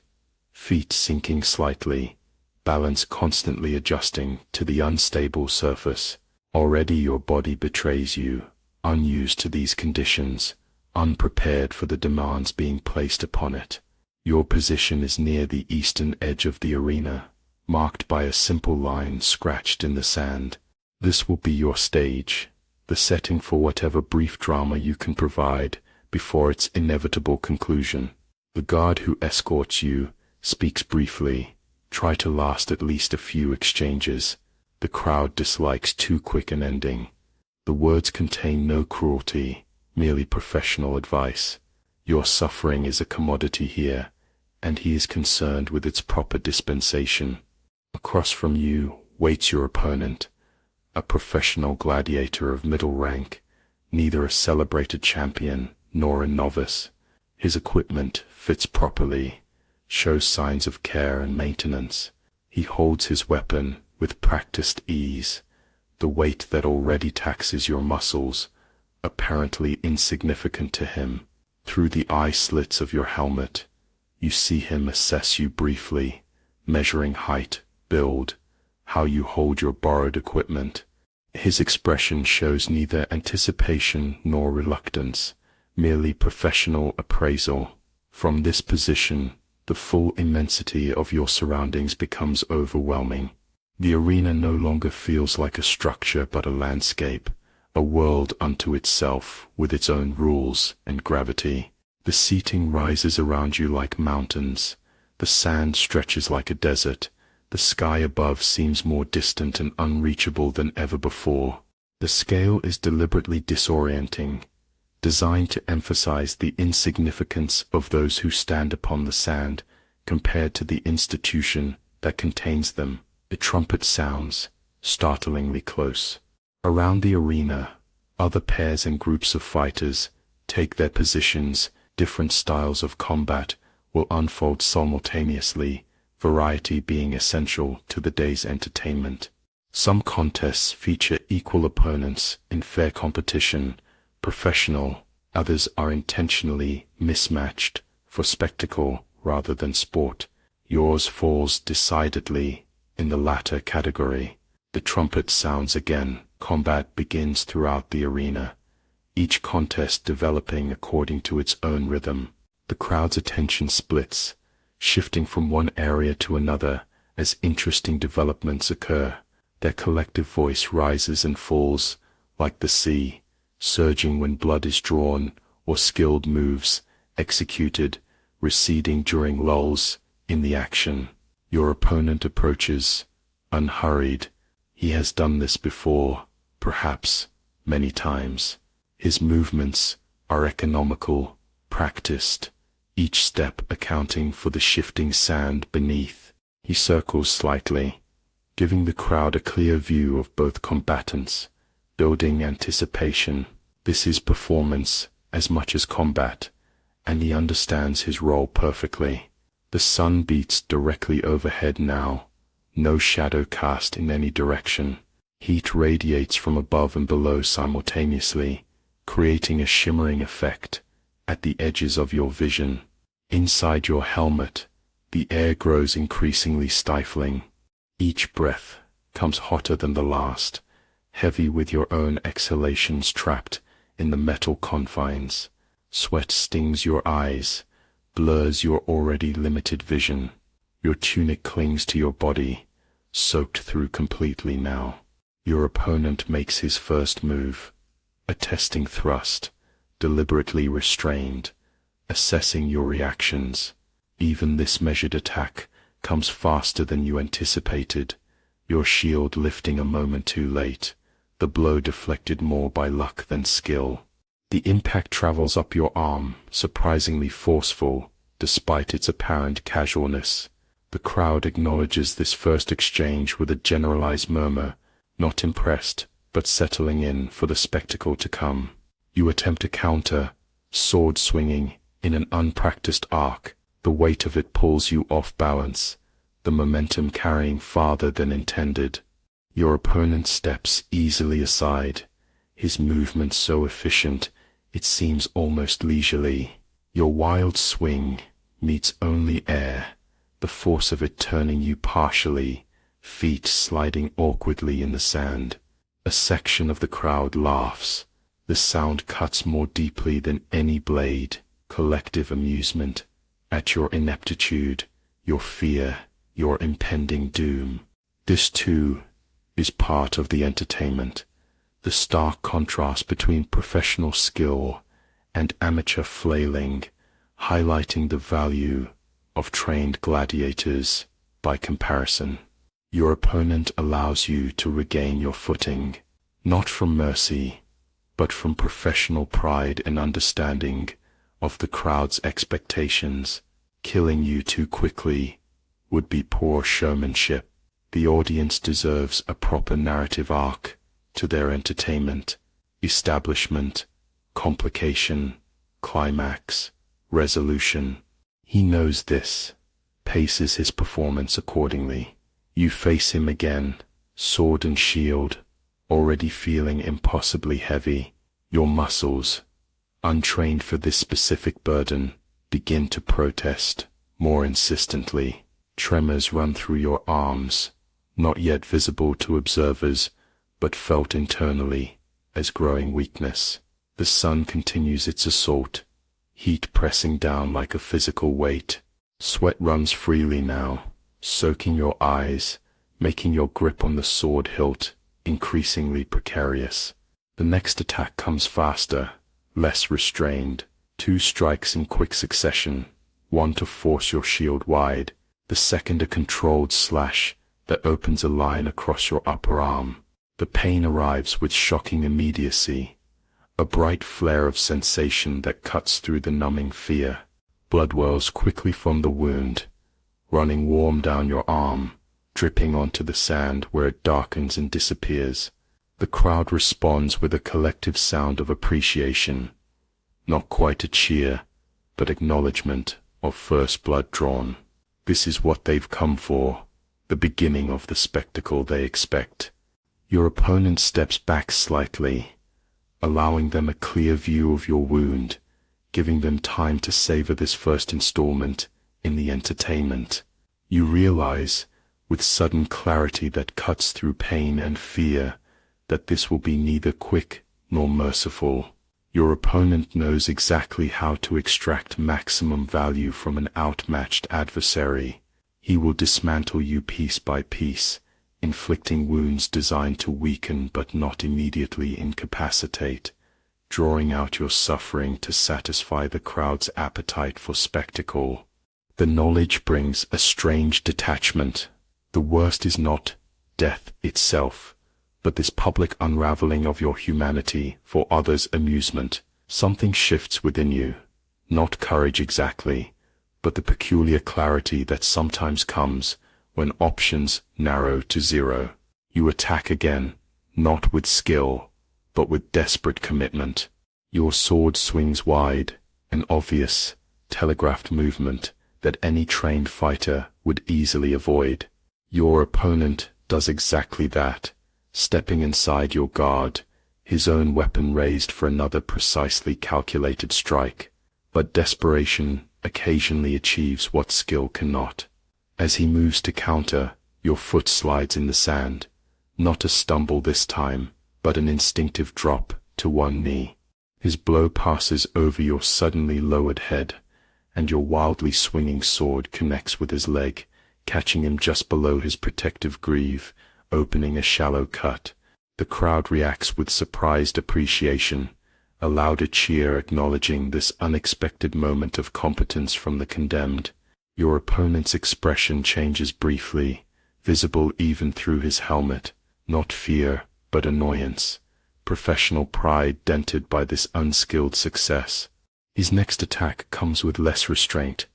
feet sinking slightly, balance constantly adjusting to the unstable surface. Already your body betrays you, unused to these conditions, unprepared for the demands being placed upon it. Your position is near the eastern edge of the arena, marked by a simple line scratched in the sand. This will be your stage, the setting for whatever brief drama you can provide before its inevitable conclusion. The guard who escorts you speaks briefly. Try to last at least a few exchanges. The crowd dislikes too quick an ending. The words contain no cruelty, merely professional advice. Your suffering is a commodity here, and he is concerned with its proper dispensation. Across from you waits your opponent, a professional gladiator of middle rank, neither a celebrated champion nor a novice. His equipment fits properly, shows signs of care and maintenance. He holds his weapon with practiced ease, the weight that already taxes your muscles, apparently insignificant to him. Through the eye slits of your helmet, you see him assess you briefly, measuring height, build, how you hold your borrowed equipment. His expression shows neither anticipation nor reluctance, merely professional appraisal. From this position, the full immensity of your surroundings becomes overwhelming. The arena no longer feels like a structure but a landscape, a world unto itself with its own rules and gravity. The seating rises around you like mountains, the sand stretches like a desert, the sky above seems more distant and unreachable than ever before. The scale is deliberately disorienting, designed to emphasize the insignificance of those who stand upon the sand compared to the institution that contains them. The trumpet sounds startlingly close. Around the arena, other pairs and groups of fighters take their positions. Different styles of combat will unfold simultaneously, variety being essential to the day's entertainment. Some contests feature equal opponents in fair competition, professional, others are intentionally mismatched for spectacle rather than sport. Yours falls decidedly in the latter category. The trumpet sounds again. Combat begins throughout the arena, each contest developing according to its own rhythm. The crowd's attention splits, shifting from one area to another as interesting developments occur. Their collective voice rises and falls like the sea, surging when blood is drawn or skilled moves executed, receding during lulls in the action. Your opponent approaches, unhurried. He has done this before, perhaps many times. His movements are economical, practiced, each step accounting for the shifting sand beneath. He circles slightly, giving the crowd a clear view of both combatants, building anticipation. This is performance as much as combat, and he understands his role perfectly. The sun beats directly overhead now, no shadow cast in any direction. Heat radiates from above and below simultaneously, creating a shimmering effect at the edges of your vision. Inside your helmet, the air grows increasingly stifling. Each breath comes hotter than the last, heavy with your own exhalations trapped in the metal confines. Sweat stings your eyes, blurs your already limited vision. Your tunic clings to your body, soaked through completely now. Your opponent makes his first move, a testing thrust, deliberately restrained, assessing your reactions. Even this measured attack comes faster than you anticipated, your shield lifting a moment too late, the blow deflected more by luck than skill. The impact travels up your arm, surprisingly forceful, despite its apparent casualness. The crowd acknowledges this first exchange with a generalized murmur, not impressed, but settling in for the spectacle to come. You attempt a counter, sword swinging, in an unpracticed arc. The weight of it pulls you off balance, the momentum carrying farther than intended. Your opponent steps easily aside, his movement so efficient it seems almost leisurely. Your wild swing meets only air, the force of it turning you partially, feet sliding awkwardly in the sand. A section of the crowd laughs. The sound cuts more deeply than any blade. Collective amusement at your ineptitude, your fear, your impending doom. This too is part of the entertainment. The stark contrast between professional skill and amateur flailing, highlighting the value of trained gladiators by comparison. Your opponent allows you to regain your footing, not from mercy, but from professional pride and understanding of the crowd's expectations. Killing you too quickly would be poor showmanship. The audience deserves a proper narrative arc to their entertainment: establishment, complication, climax, resolution. He knows this, paces his performance accordingly. You face him again, sword and shield, already feeling impossibly heavy. Your muscles, untrained for this specific burden, begin to protest more insistently. Tremors run through your arms, not yet visible to observers, but felt internally as growing weakness. The sun continues its assault, heat pressing down like a physical weight. Sweat runs freely now, soaking your eyes, making your grip on the sword hilt increasingly precarious. The next attack comes faster, less restrained. 2 strikes in quick succession, one to force your shield wide, the second a controlled slash that opens a line across your upper arm. The pain arrives with shocking immediacy, a bright flare of sensation that cuts through the numbing fear. Blood wells quickly from the wound, running warm down your arm, dripping onto the sand where it darkens and disappears. The crowd responds with a collective sound of appreciation, not quite a cheer, but acknowledgement of first blood drawn. This is what they've come for, the beginning of the spectacle they expect. Your opponent steps back slightly, allowing them a clear view of your wound, giving them time to savor this first installment in the entertainment. You realize, with sudden clarity that cuts through pain and fear, that this will be neither quick nor merciful. Your opponent knows exactly how to extract maximum value from an outmatched adversary. He will dismantle you piece by piece, inflicting wounds designed to weaken but not immediately incapacitate, drawing out your suffering to satisfy the crowd's appetite for spectacle. The knowledge brings a strange detachment. The worst is not death itself, but this public unraveling of your humanity for others' amusement. Something shifts within you, not courage exactly, but the peculiar clarity that sometimes comes when options narrow to zero. You attack again, not with skill, but with desperate commitment. Your sword swings wide, an obvious, telegraphed movement that any trained fighter would easily avoid. Your opponent does exactly that, stepping inside your guard, his own weapon raised for another precisely calculated strike. But desperation occasionally achieves what skill cannot. As he moves to counter, your foot slides in the sand, not a stumble this time, but an instinctive drop to one knee. His blow passes over your suddenly lowered head, and your wildly swinging sword connects with his leg, catching him just below his protective greave, opening a shallow cut. The crowd reacts with surprised appreciation, a louder cheer acknowledging this unexpected moment of competence from the condemned. Your opponent's expression changes briefly, visible even through his helmet, not fear, but annoyance, professional pride dented by this unskilled success. His next attack comes with less restraint,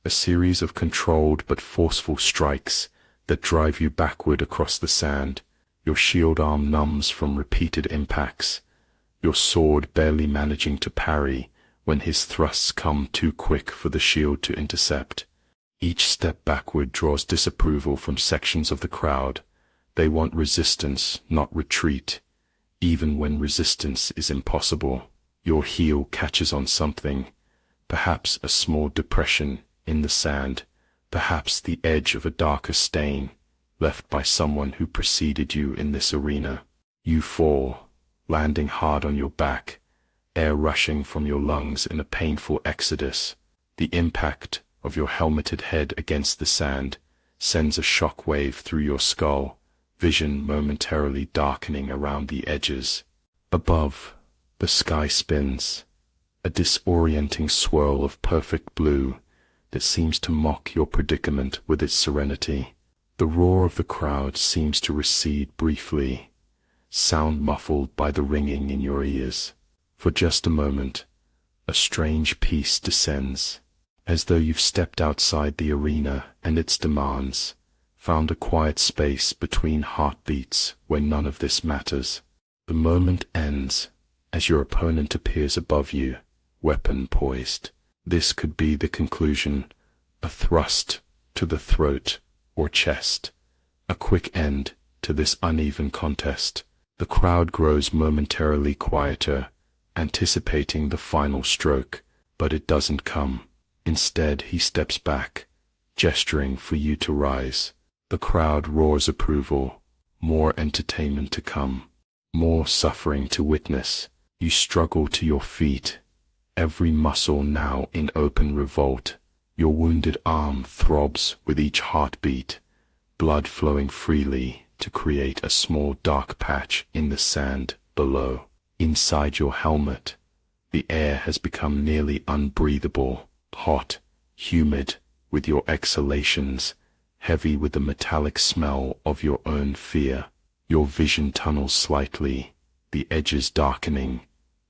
a series of controlled but forceful strikes that drive you backward across the sand. Your shield arm numbs from repeated impacts, your sword barely managing to parry when his thrusts come too quick for the shield to intercept. Each step backward draws disapproval from sections of the crowd. They want resistance, not retreat, even when resistance is impossible. Your heel catches on something, perhaps a small depression in the sand, perhaps the edge of a darker stain left by someone who preceded you in this arena. You fall, landing hard on your back, air rushing from your lungs in a painful exodus. The impact of your helmeted head against the sand sends a shock wave through your skull, vision momentarily darkening around the edges. Above, the sky spins, a disorienting swirl of perfect blue that seems to mock your predicament with its serenity. The roar of the crowd seems to recede briefly, sound muffled by the ringing in your ears. For just a moment, a strange peace descends, as though you've stepped outside the arena and its demands, found a quiet space between heartbeats where none of this matters. The moment ends as your opponent appears above you, weapon poised. This could be the conclusion, a thrust to the throat or chest, a quick end to this uneven contest. The crowd grows momentarily quieter, anticipating the final stroke, but it doesn't come. Instead, he steps back, gesturing for you to rise. The crowd roars approval, more entertainment to come, more suffering to witness. You struggle to your feet, every muscle now in open revolt. Your wounded arm throbs with each heartbeat, blood flowing freely to create a small dark patch in the sand below. Inside your helmet, the air has become nearly unbreathable, hot, humid with your exhalations, heavy with the metallic smell of your own fear. Your vision tunnels slightly, the edges darkening,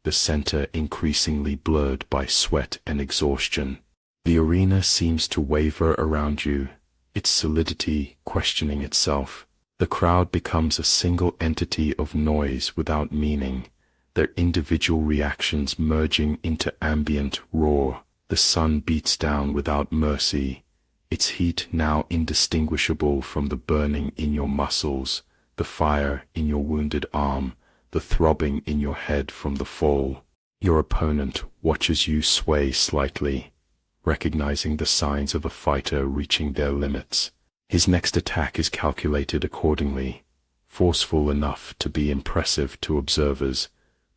the center increasingly blurred by sweat and exhaustion. The arena seems to waver around you, its solidity questioning itself. The crowd becomes a single entity of noise without meaning, their individual reactions merging into ambient roar. The sun beats down without mercy, its heat now indistinguishable from the burning in your muscles, the fire in your wounded arm, the throbbing in your head from the fall. Your opponent watches you sway slightly, recognizing the signs of a fighter reaching their limits. His next attack is calculated accordingly, forceful enough to be impressive to observers,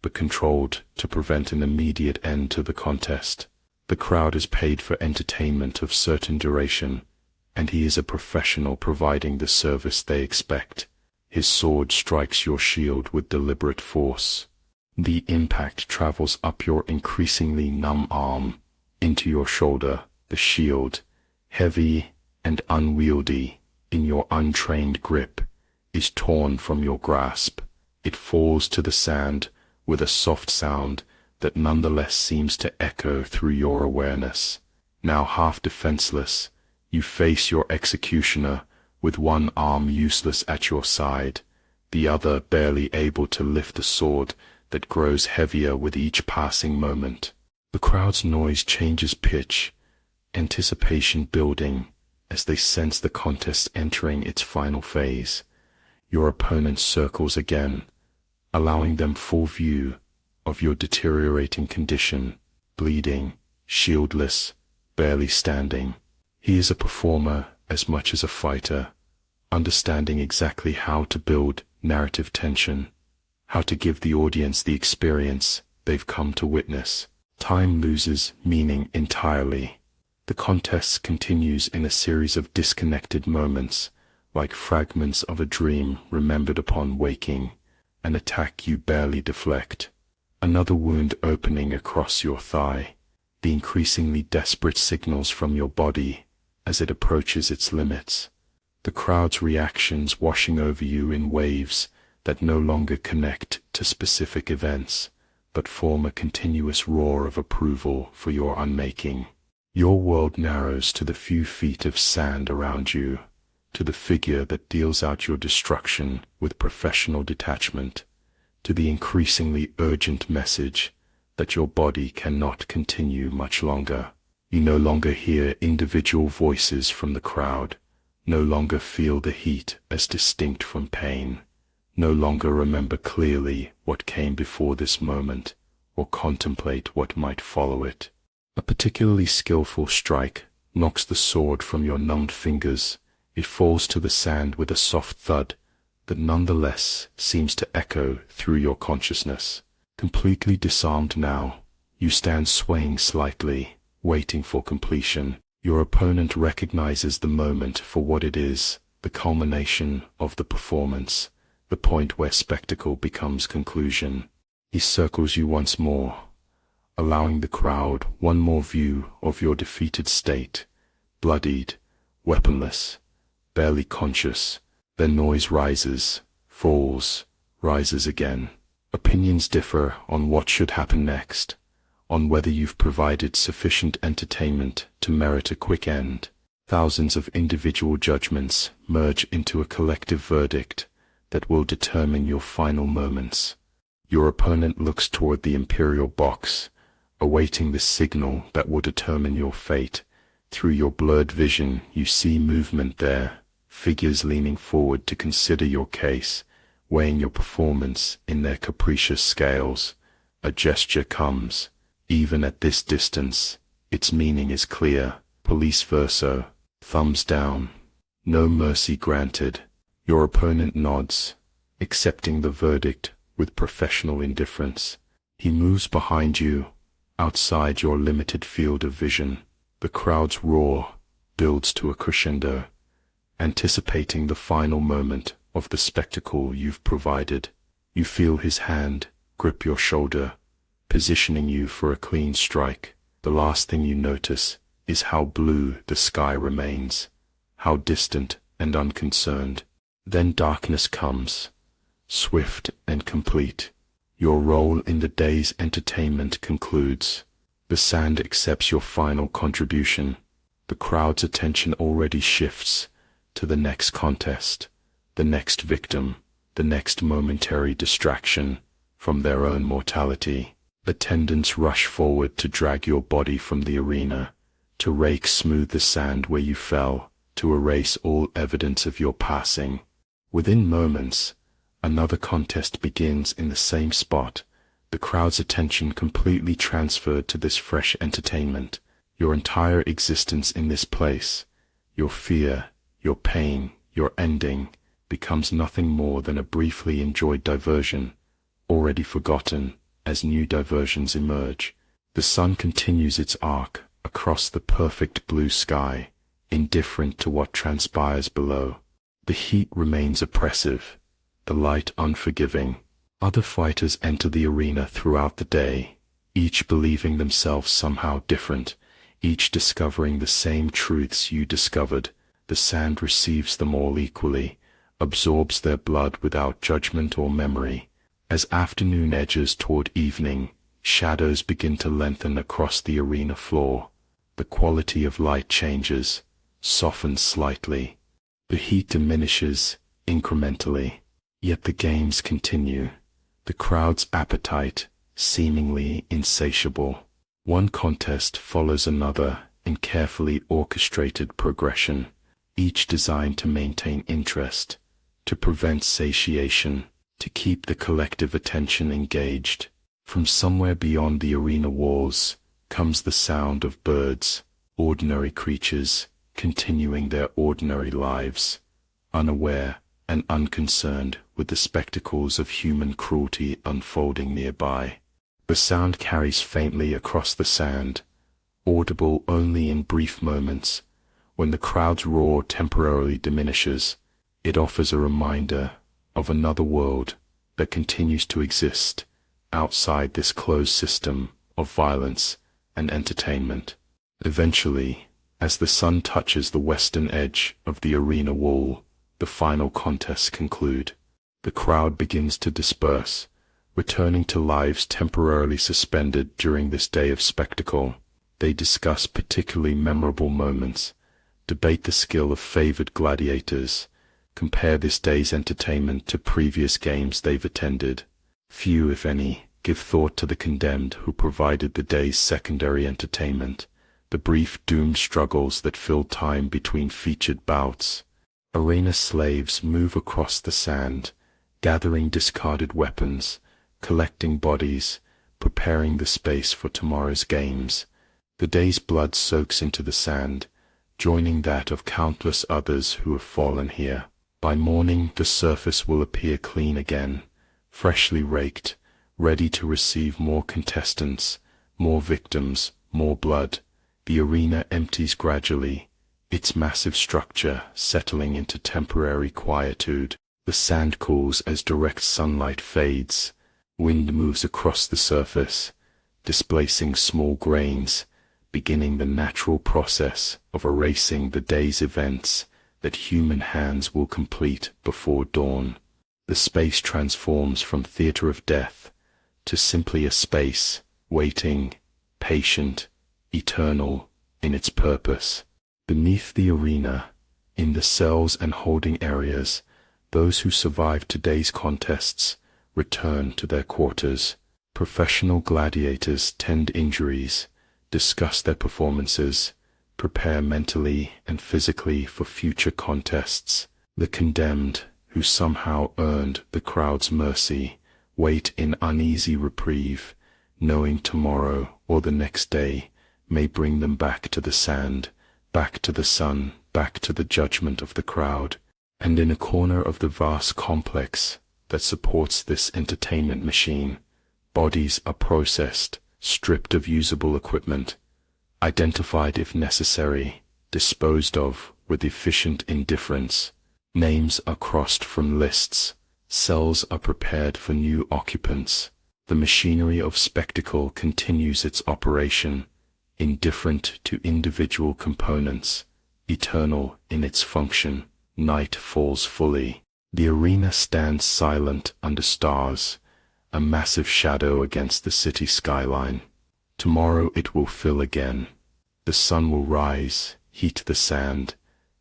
but controlled to prevent an immediate end to the contest. The crowd is paid for entertainment of certain duration, and he is a professional providing the service they expect. His sword strikes your shield with deliberate force. The impact travels up your increasingly numb arm, into your shoulder. The shield, heavy and unwieldy in your untrained grip, is torn from your grasp. It falls to the sand with a soft sound that nonetheless seems to echo through your awareness. Now half defenseless, you face your executioner with one arm useless at your side, the other barely able to lift the sword that grows heavier with each passing moment. The crowd's noise changes pitch, anticipation building as they sense the contest entering its final phase. Your opponent circles again, allowing them full view of your deteriorating condition, bleeding, shieldless, barely standing. He is a performer as much as a fighter, understanding exactly how to build narrative tension, how to give the audience the experience they've come to witness. Time loses meaning entirely. The contest continues in a series of disconnected moments, like fragments of a dream remembered upon waking, an attack you barely deflect, another wound opening across your thigh, the increasingly desperate signals from your body as it approaches its limits, the crowd's reactions washing over you in waves that no longer connect to specific events, but form a continuous roar of approval for your unmaking. Your world narrows to the few feet of sand around you, to the figure that deals out your destruction with professional detachment, to the increasingly urgent message that your body cannot continue much longer. You no longer hear individual voices from the crowd, no longer feel the heat as distinct from pain, no longer remember clearly what came before this moment, or contemplate what might follow it. A particularly skillful strike knocks the sword from your numbed fingers. It falls to the sand with a soft thud that nonetheless seems to echo through your consciousness. Completely disarmed now, you stand swaying slightly, waiting for completion. Your opponent recognizes the moment for what it is, the culmination of the performance, the point where spectacle becomes conclusion. He circles you once more, allowing the crowd one more view of your defeated state, bloodied, weaponless, barely conscious. Their noise rises, falls, rises again. Opinions differ on what should happen next, on whether you've provided sufficient entertainment to merit a quick end. Thousands of individual judgments merge into a collective verdict that will determine your final moments. Your opponent looks toward the imperial box, awaiting the signal that will determine your fate. Through your blurred vision, you see movement there, figures leaning forward to consider your case, weighing your performance in their capricious scales. A gesture comes. Even at this distance, its meaning is clear. Police verso, thumbs down. No mercy granted. Your opponent nods, accepting the verdict with professional indifference. He moves behind you, outside your limited field of vision. The crowd's roar builds to a crescendo, anticipating the final moment of the spectacle you've provided. You feel his hand grip your shoulder, positioning you for a clean strike. The last thing you notice is how blue the sky remains, how distant and unconcerned. Then darkness comes, swift and complete. Your role in the day's entertainment concludes. The sand accepts your final contribution. The crowd's attention already shifts to the next contest, the next victim, the next momentary distraction from their own mortality. Attendants rush forward to drag your body from the arena, to rake smooth the sand where you fell, to erase all evidence of your passing. Within moments, another contest begins in the same spot, the crowd's attention completely transferred to this fresh entertainment. Your entire existence in this place, your fear, your pain, your ending, becomes nothing more than a briefly enjoyed diversion, already forgotten as new diversions emerge. The sun continues its arc across the perfect blue sky, indifferent to what transpires below. The heat remains oppressive, the light unforgiving. Other fighters enter the arena throughout the day, each believing themselves somehow different, each discovering the same truths you discovered. The sand receives them all equally, absorbs their blood without judgment or memory. As afternoon edges toward evening, shadows begin to lengthen across the arena floor. The quality of light changes, softens slightly. The heat diminishes incrementally, yet the games continue. The crowd's appetite, seemingly insatiable. One contest follows another in carefully orchestrated progression, each designed to maintain interest, to prevent satiation, to keep the collective attention engaged. From somewhere beyond the arena walls comes the sound of birds, ordinary creatures, continuing their ordinary lives, unaware and unconcerned with the spectacles of human cruelty unfolding nearby. The sound carries faintly across the sand, audible only in brief moments. When the crowd's roar temporarily diminishes, it offers a reminder of another world that continues to exist outside this closed system of violence and entertainment. Eventually, as the sun touches the western edge of the arena wall, the final contests conclude. The crowd begins to disperse, returning to lives temporarily suspended during this day of spectacle. They discuss particularly memorable moments, debate the skill of favored gladiators, compare this day's entertainment to previous games they've attended. Few, if any, give thought to the condemned who provided the day's secondary entertainment, the brief doomed struggles that filled time between featured bouts. Arena slaves move across the sand, gathering discarded weapons, collecting bodies, preparing the space for tomorrow's games. The day's blood soaks into the sand, joining that of countless others who have fallen here. By morning, the surface will appear clean again, freshly raked, ready to receive more contestants, more victims, more blood. The arena empties gradually, its massive structure settling into temporary quietude. The sand cools as direct sunlight fades. Wind moves across the surface, displacing small grains, beginning the natural process of erasing the day's events that human hands will complete before dawn. The space transforms from theater of death to simply a space, waiting, patient, eternal in its purpose. Beneath the arena, in the cells and holding areas, those who survived today's contests return to their quarters. Professional gladiators tend injuries, discuss their performances, prepare mentally and physically for future contests. The condemned, who somehow earned the crowd's mercy, wait in uneasy reprieve, knowing tomorrow or the next day may bring them back to the sand, back to the sun, back to the judgment of the crowd. And in a corner of the vast complex that supports this entertainment machine, bodies are processed, stripped of usable equipment, identified if necessary, disposed of with efficient indifference. Names are crossed from lists, cells are prepared for new occupants. The machinery of spectacle continues its operation, indifferent to individual components, eternal in its function. Night falls fully. The arena stands silent under stars, a massive shadow against the city skyline. Tomorrow it will fill again. The sun will rise, heat the sand,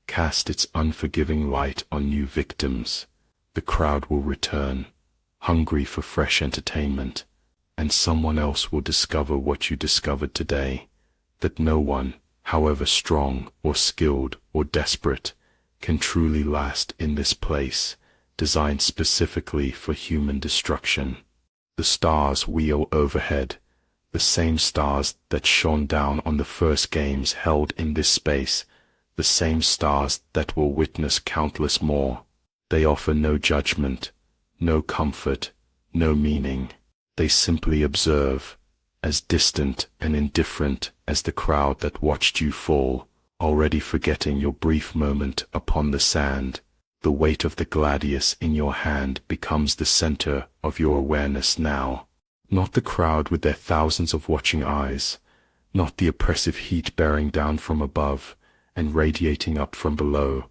cast its unforgiving light on new victims. The crowd will return, hungry for fresh entertainment, and someone else will discover what you discovered today, that no one, however strong or skilled or desperate, can truly last in this place, designed specifically for human destruction. The stars wheel overhead, the same stars that shone down on the first games held in this space, the same stars that will witness countless more. They offer no judgment, no comfort, no meaning. They simply observe, as distant and indifferent as the crowd that watched you fall, already forgetting your brief moment upon the sand. The weight of the gladius in your hand becomes the center of your awareness now. Not the crowd with their thousands of watching eyes, not the oppressive heat bearing down from above and radiating up from below,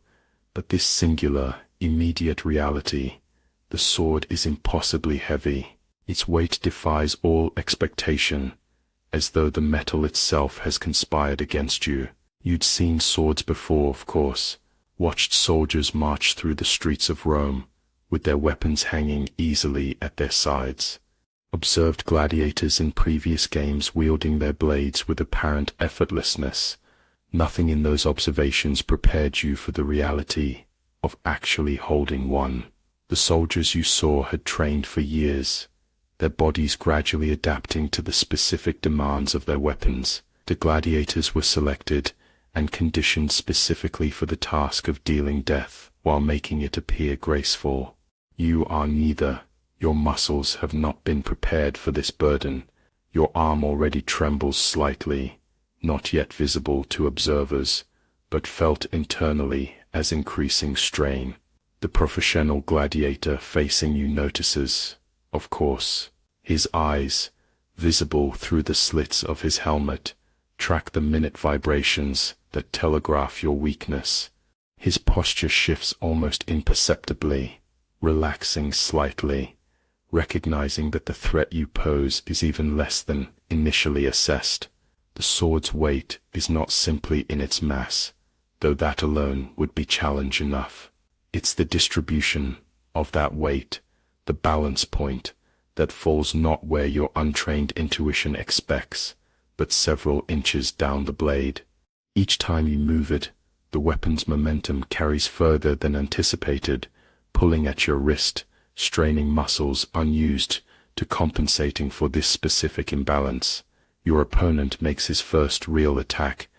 but this singular, immediate reality. The sword is impossibly heavy. Its weight defies all expectation, as though the metal itself has conspired against you. You'd seen swords before, of course, watched soldiers march through the streets of Rome, with their weapons hanging easily at their sides. Observed gladiators in previous games wielding their blades with apparent effortlessness. Nothing in those observations prepared you for the reality of actually holding one. The soldiers you saw had trained for years, their bodies gradually adapting to the specific demands of their weapons. The gladiators were selected and conditioned specifically for the task of dealing death while making it appear graceful. You are neither. Your muscles have not been prepared for this burden. Your arm already trembles slightly, not yet visible to observers, but felt internally as increasing strain. The professional gladiator facing you notices, of course. His eyes, visible through the slits of his helmet, track the minute vibrations that telegraph your weakness. His posture shifts almost imperceptibly, relaxing slightly, recognizing that the threat you pose is even less than initially assessed. The sword's weight is not simply in its mass, though that alone would be challenge enough. It's the distribution of that weight, the balance point, that falls not where your untrained intuition expects, but several inches down the blade. Each time you move it, the weapon's momentum carries further than anticipated, pulling at your wrist, straining muscles unused to compensating for this specific imbalance. Your opponent makes his first real attack,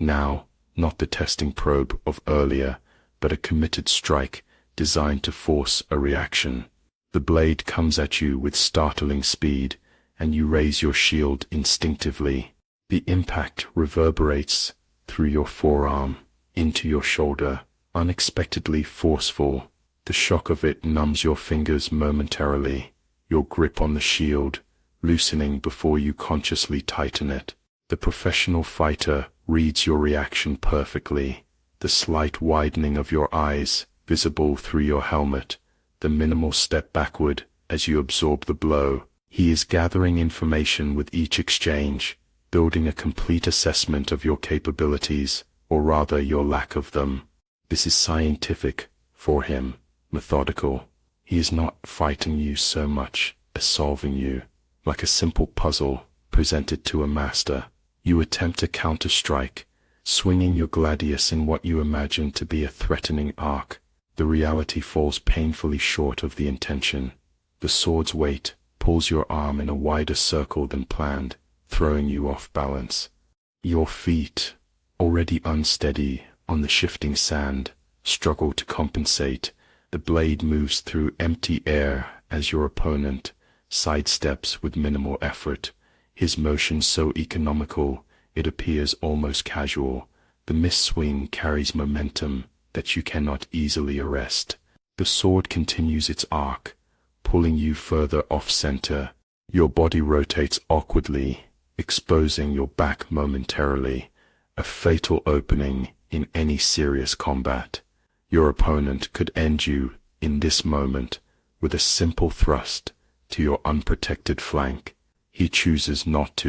now, not the testing probe of earlier, but a committed strike designed to force a reaction. The blade comes at you with startling speed, and you raise your shield instinctively. The impact reverberates through your forearm, into your shoulder, unexpectedly forceful. The shock of it numbs your fingers momentarily, your grip on the shield loosening before you consciously tighten it. The professional fighter reads your reaction perfectly, the slight widening of your eyes visible through your helmet, the minimal step backward as you absorb the blow. He is gathering information with each exchange, building a complete assessment of your capabilities, or rather your lack of them. This is scientific for him, methodical. He is not fighting you so much as solving you. Like a simple puzzle presented to a master, you attempt to counter-strike, swinging your gladius in what you imagine to be a threatening arc. The reality falls painfully short of the intention. The sword's weight pulls your arm in a wider circle than planned, throwing you off balance. Your feet, already unsteady on the shifting sand, struggle to compensate. The blade moves through empty air as your opponent sidesteps with minimal effort, his motion so economical it appears almost casual. The misswing carries momentum that you cannot easily arrest. The sword continues its arc, pulling you further off-center. Your body rotates awkwardly, exposing your back momentarily, a fatal opening in any serious combat. Your opponent could end you In this moment, with a simple thrust to your unprotected flank, he chooses not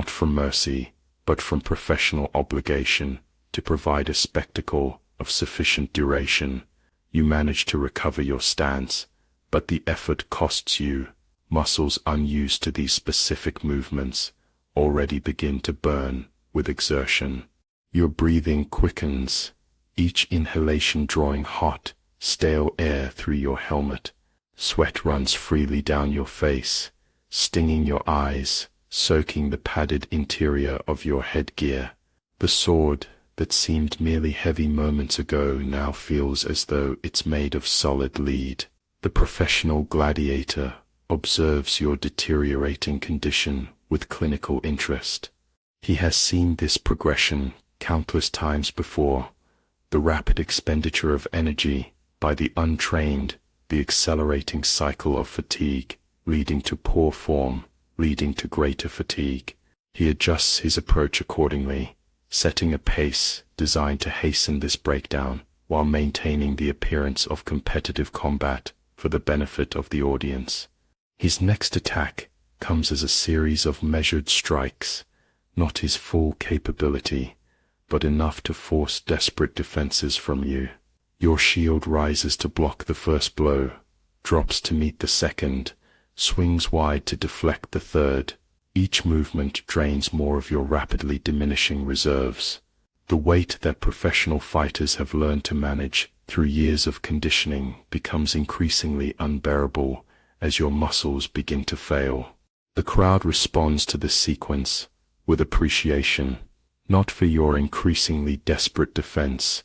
from mercy, but from professional obligation, to provide a spectacle of sufficient duration. You manage to recover your stance, but the effort costs you. Muscles unused to these specific movements already begin to burn with exertion. Your breathing quickens, each inhalation drawing hot, stale air through your helmet. Sweat runs freely down your face, stinging your eyes, soaking the padded interior of your headgear. The sword that seemed merely heavy moments ago now feels as though it's made of solid lead. The professional gladiator observes your deteriorating condition with clinical interest. He has seen this progression countless times before. The rapid expenditure of energy by the untrained, the accelerating cycle of fatigue, leading to poor form, leading to greater fatigue. He adjusts his approach accordingly, setting a pace designed to hasten this breakdown while maintaining the appearance of competitive combat for the benefit of the audience. His next attack comes as a series of measured strikes, not his full capability, but enough to force desperate defenses from you. Your shield rises to block the first blow, drops to meet the second, swings wide to deflect the third. Each movement drains more of your rapidly diminishing reserves. The weight that professional fighters have learned to manage through years of conditioning becomes increasingly unbearable as your muscles begin to fail. The crowd responds to this sequence with appreciation, not for your increasingly desperate defense,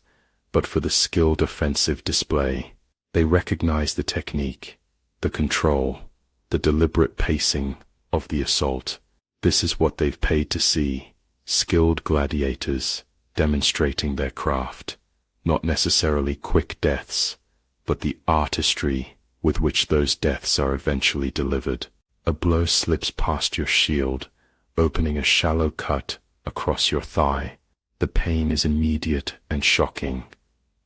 but for the skilled offensive display. They recognize the technique, the control, the deliberate pacing of the assault. This is what they've paid to see: skilled gladiators demonstrating their craft, not necessarily quick deaths, but the artistry with which those deaths are eventually delivered. A blow slips past your shield, opening a shallow cut across your thigh. The pain is immediate and shocking.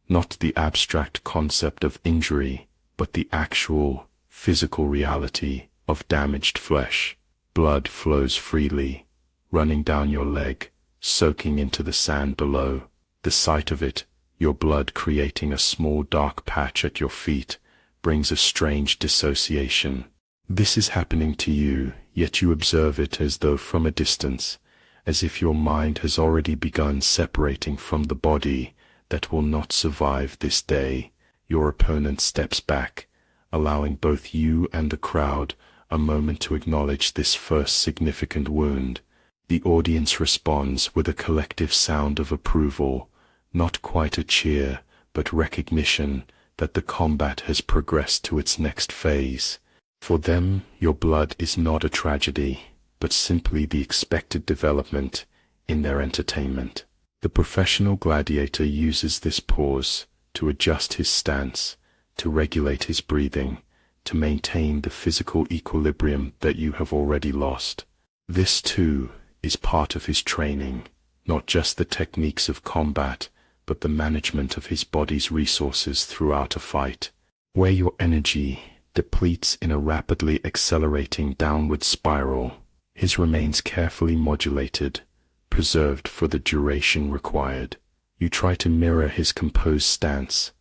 Not the abstract concept of injury, but the actual, physical reality of damaged flesh. Blood flows freely, running down your leg, soaking into the sand below. The sight of it, your blood creating a small dark patch at your feet, brings a strange dissociation. This is happening to you, yet you observe it as though from a distance, as if your mind has already begun separating from the body that will not survive this day. Your opponent steps back, allowing both you and the crowd a moment to acknowledge this first significant wound. The audience responds with a collective sound of approval, not quite a cheer, but recognition that the combat has progressed to its next phase. For them, your blood is not a tragedy, but simply the expected development in their entertainment. The professional gladiator uses this pause to adjust his stance, to regulate his breathing, to maintain the physical equilibrium that you have already lost. This, too, is part of his training, not just the techniques of combat, but the management of his body's resources throughout a fight. Where your energy depletes in a rapidly accelerating downward spiral, his remains carefully modulated, preserved for the duration required. You try to mirror his composed stance,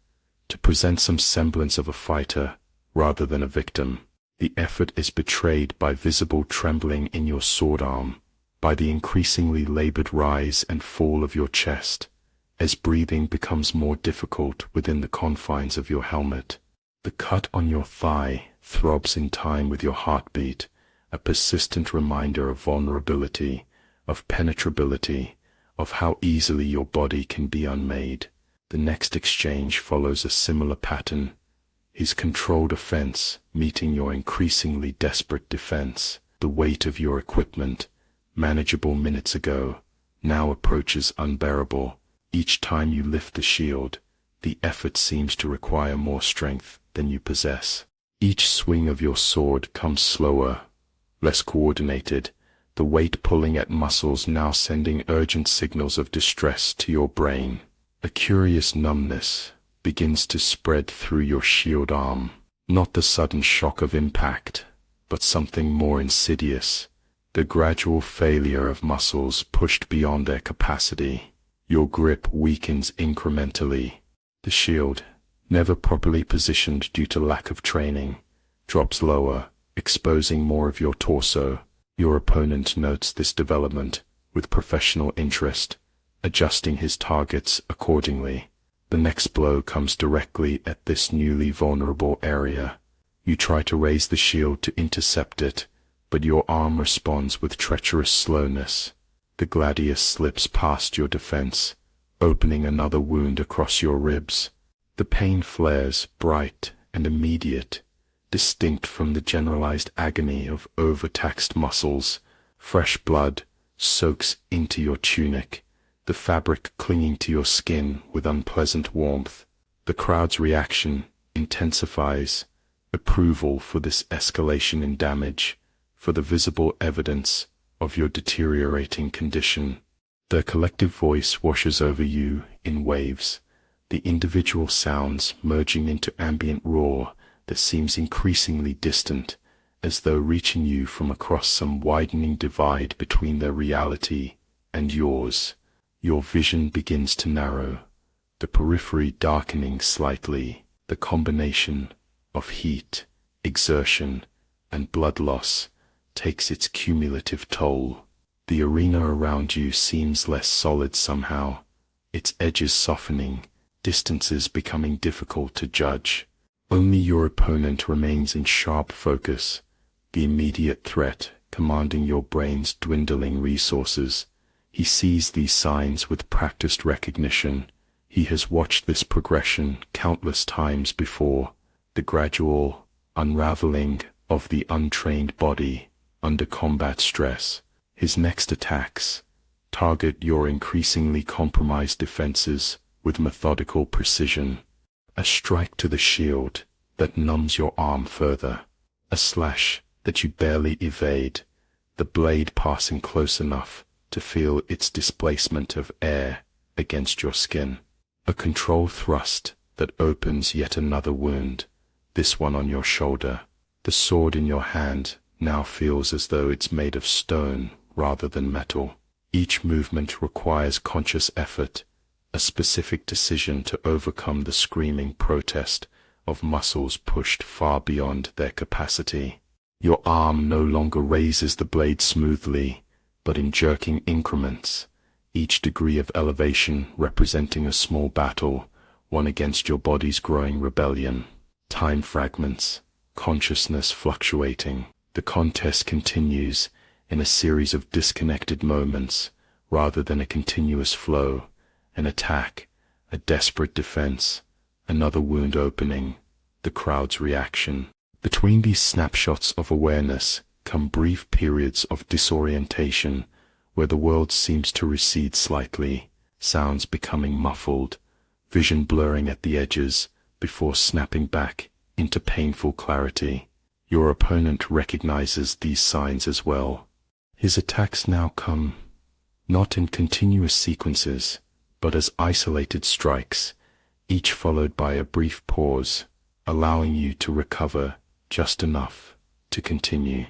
to present some semblance of a fighter rather than a victim. The effort is betrayed by visible trembling in your sword arm, by the increasingly labored rise and fall of your chest, as breathing becomes more difficult within the confines of your helmet. The cut on your thigh throbs in time with your heartbeat, a persistent reminder of vulnerability, of penetrability, of how easily your body can be unmade. The next exchange follows a similar pattern, his controlled offense meeting your increasingly desperate defense. The weight of your equipment, manageable minutes ago, now approaches unbearable. Each time you lift the shield, the effort seems to require more strength than you possess. Each swing of your sword comes slower, less coordinated, the weight pulling at muscles now sending urgent signals of distress to your brain. A curious numbness, begins to spread through your shield arm. Not the sudden shock of impact, but something more insidious, the gradual failure of muscles pushed beyond their capacity. Your grip weakens incrementally. The shield, never properly positioned due to lack of training, drops lower, exposing more of your torso. Your opponent notes this development with professional interest, adjusting his targets accordingly. The next blow comes directly at this newly vulnerable area. You try to raise the shield to intercept it, but your arm responds with treacherous slowness. The gladius slips past your defense, opening another wound across your ribs. The pain flares bright and immediate, distinct from the generalized agony of overtaxed muscles. Fresh blood soaks into your tunic, the fabric clinging to your skin with unpleasant warmth. The crowd's reaction intensifies, approval for this escalation in damage, for the visible evidence of your deteriorating condition. The collective voice washes over you in waves, the individual sounds merging into ambient roar that seems increasingly distant, as though reaching you from across some widening divide between their reality and yours. Your vision begins to narrow, the periphery darkening slightly. The combination of heat, exertion, and blood loss takes its cumulative toll. The arena around you seems less solid somehow, its edges softening, distances becoming difficult to judge. Only your opponent remains in sharp focus, the immediate threat commanding your brain's dwindling resources. He sees these signs with practiced recognition. He has watched this progression countless times before, the gradual unraveling of the untrained body under combat stress. His next attacks target your increasingly compromised defenses with methodical precision. A strike to the shield that numbs your arm further, a slash that you barely evade, the blade passing close enough to feel its displacement of air against your skin. A controlled thrust that opens yet another wound, this one on your shoulder. The sword in your hand now feels as though it's made of stone rather than metal. Each movement requires conscious effort, a specific decision to overcome the screaming protest of muscles pushed far beyond their capacity. Your arm no longer raises the blade smoothly, but in jerking increments, each degree of elevation representing a small battle, won against your body's growing rebellion. Time fragments, consciousness fluctuating. The contest continues in a series of disconnected moments, rather than a continuous flow. An attack, a desperate defense, another wound opening, the crowd's reaction. Between these snapshots of awareness come brief periods of disorientation, where the world seems to recede slightly, sounds becoming muffled, vision blurring at the edges before snapping back into painful clarity. Your opponent recognizes these signs as well. His attacks now come not in continuous sequences, but as isolated strikes, each followed by a brief pause, allowing you to recover just enough to continue,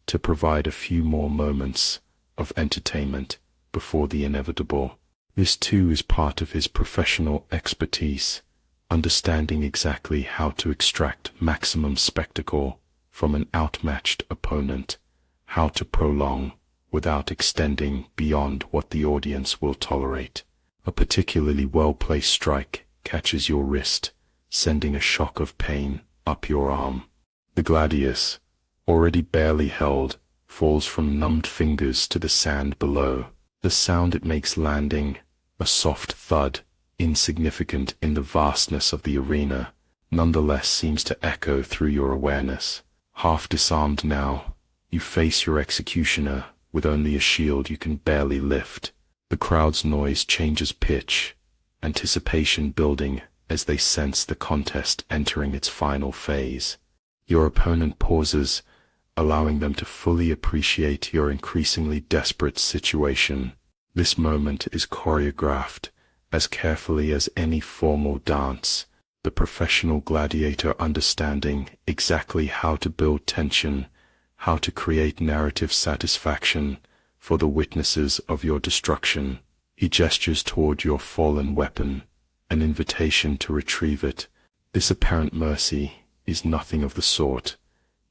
to provide a few more moments of entertainment before the inevitable. This too is part of his professional expertise, understanding exactly how to extract maximum spectacle from an outmatched opponent, how to prolong without extending beyond what the audience will tolerate. A particularly well-placed strike catches your wrist, sending a shock of pain up your arm. The gladius, already barely held, falls from numbed fingers to the sand below. The sound it makes landing, a soft thud, insignificant in the vastness of the arena, nonetheless seems to echo through your awareness. Half disarmed now, you face your executioner with only a shield you can barely lift. The crowd's noise changes pitch, anticipation building as they sense the contest entering its final phase. Your opponent pauses, allowing them to fully appreciate your increasingly desperate situation. This moment is choreographed as carefully as any formal dance, the professional gladiator understanding exactly how to build tension, how to create narrative satisfaction for the witnesses of your destruction. He gestures toward your fallen weapon, an invitation to retrieve it. This apparent mercy is nothing of the sort,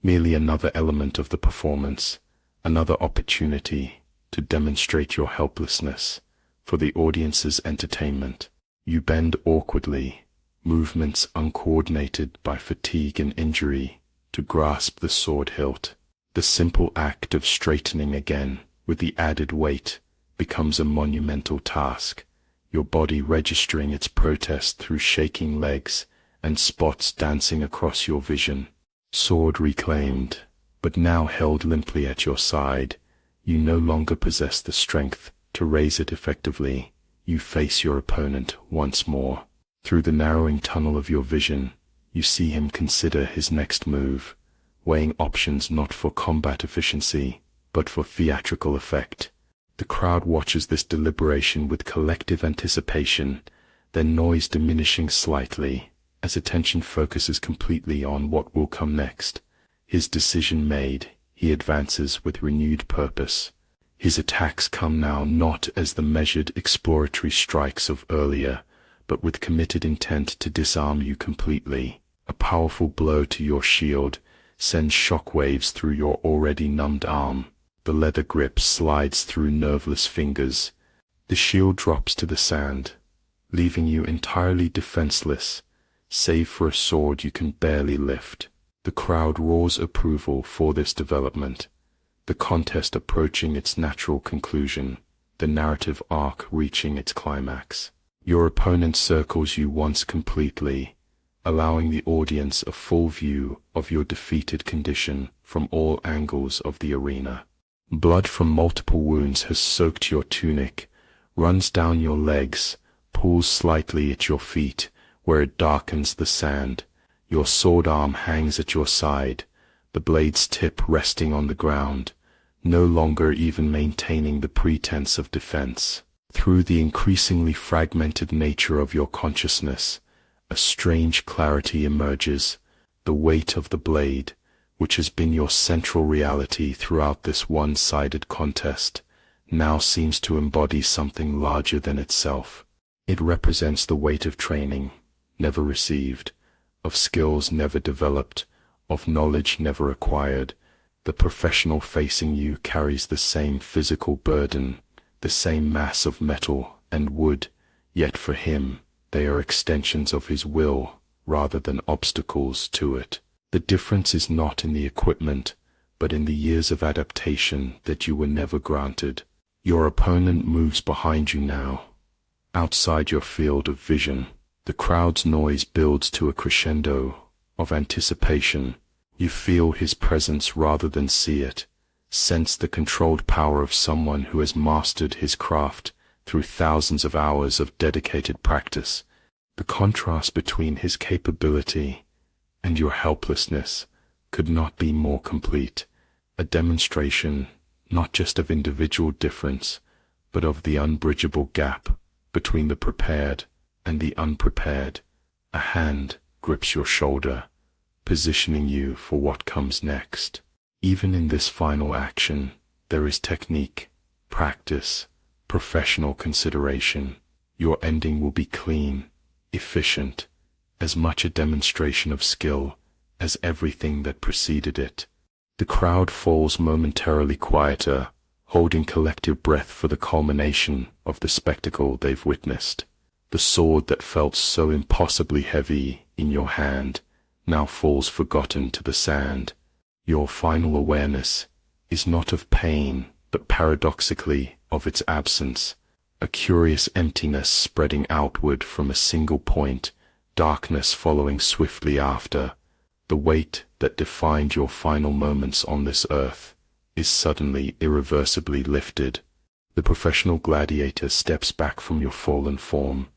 merely another element of the performance, another opportunity to demonstrate your helplessness for the audience's entertainment. You bend awkwardly, movements uncoordinated by fatigue and injury, to grasp the sword hilt. The simple act of straightening again, with the added weight, becomes a monumental task, your body registering its protest through shaking legs and spots dancing across your vision. Sword reclaimed, but now held limply at your side, you no longer possess the strength to raise it effectively. You face your opponent once more. Through the narrowing tunnel of your vision, you see him consider his next move, weighing options not for combat efficiency, but for theatrical effect. The crowd watches this deliberation with collective anticipation, their noise diminishing slightly, as attention focuses completely on what will come next. His decision made, he advances with renewed purpose. His attacks come now not as the measured exploratory strikes of earlier, but with committed intent to disarm you completely. A powerful blow to your shield sends shockwaves through your already numbed arm. The leather grip slides through nerveless fingers. The shield drops to the sand, leaving you entirely defenseless, save for a sword you can barely lift. The crowd roars approval for this development, the contest approaching its natural conclusion, the narrative arc reaching its climax. Your opponent circles you once completely, allowing the audience a full view of your defeated condition from all angles of the arena. Blood from multiple wounds has soaked your tunic, runs down your legs, pools slightly at your feet, where it darkens the sand. Your sword arm hangs at your side, the blade's tip resting on the ground, no longer even maintaining the pretense of defense. Through the increasingly fragmented nature of your consciousness, a strange clarity emerges. The weight of the blade, which has been your central reality throughout this one-sided contest, now seems to embody something larger than itself. It represents the weight of training never received, of skills never developed, of knowledge never acquired. The professional facing you carries the same physical burden, the same mass of metal and wood, yet for him, they are extensions of his will rather than obstacles to it. The difference is not in the equipment, but in the years of adaptation that you were never granted. Your opponent moves behind you now, outside your field of vision. The crowd's noise builds to a crescendo of anticipation. You feel his presence rather than see it, sense the controlled power of someone who has mastered his craft through thousands of hours of dedicated practice. The contrast between his capability and your helplessness could not be more complete, a demonstration not just of individual difference, but of the unbridgeable gap between the prepared and the unprepared. A hand grips your shoulder, positioning you for what comes next. Even in this final action, there is technique, practice, professional consideration. Your ending will be clean, efficient, as much a demonstration of skill as everything that preceded it. The crowd falls momentarily quieter, holding collective breath for the culmination of the spectacle they've witnessed. The sword that felt so impossibly heavy in your hand now falls forgotten to the sand. Your final awareness is not of pain, but paradoxically of its absence, a curious emptiness spreading outward from a single point, darkness following swiftly after. The weight that defined your final moments on this earth is suddenly irreversibly lifted. The professional gladiator steps back from your fallen form,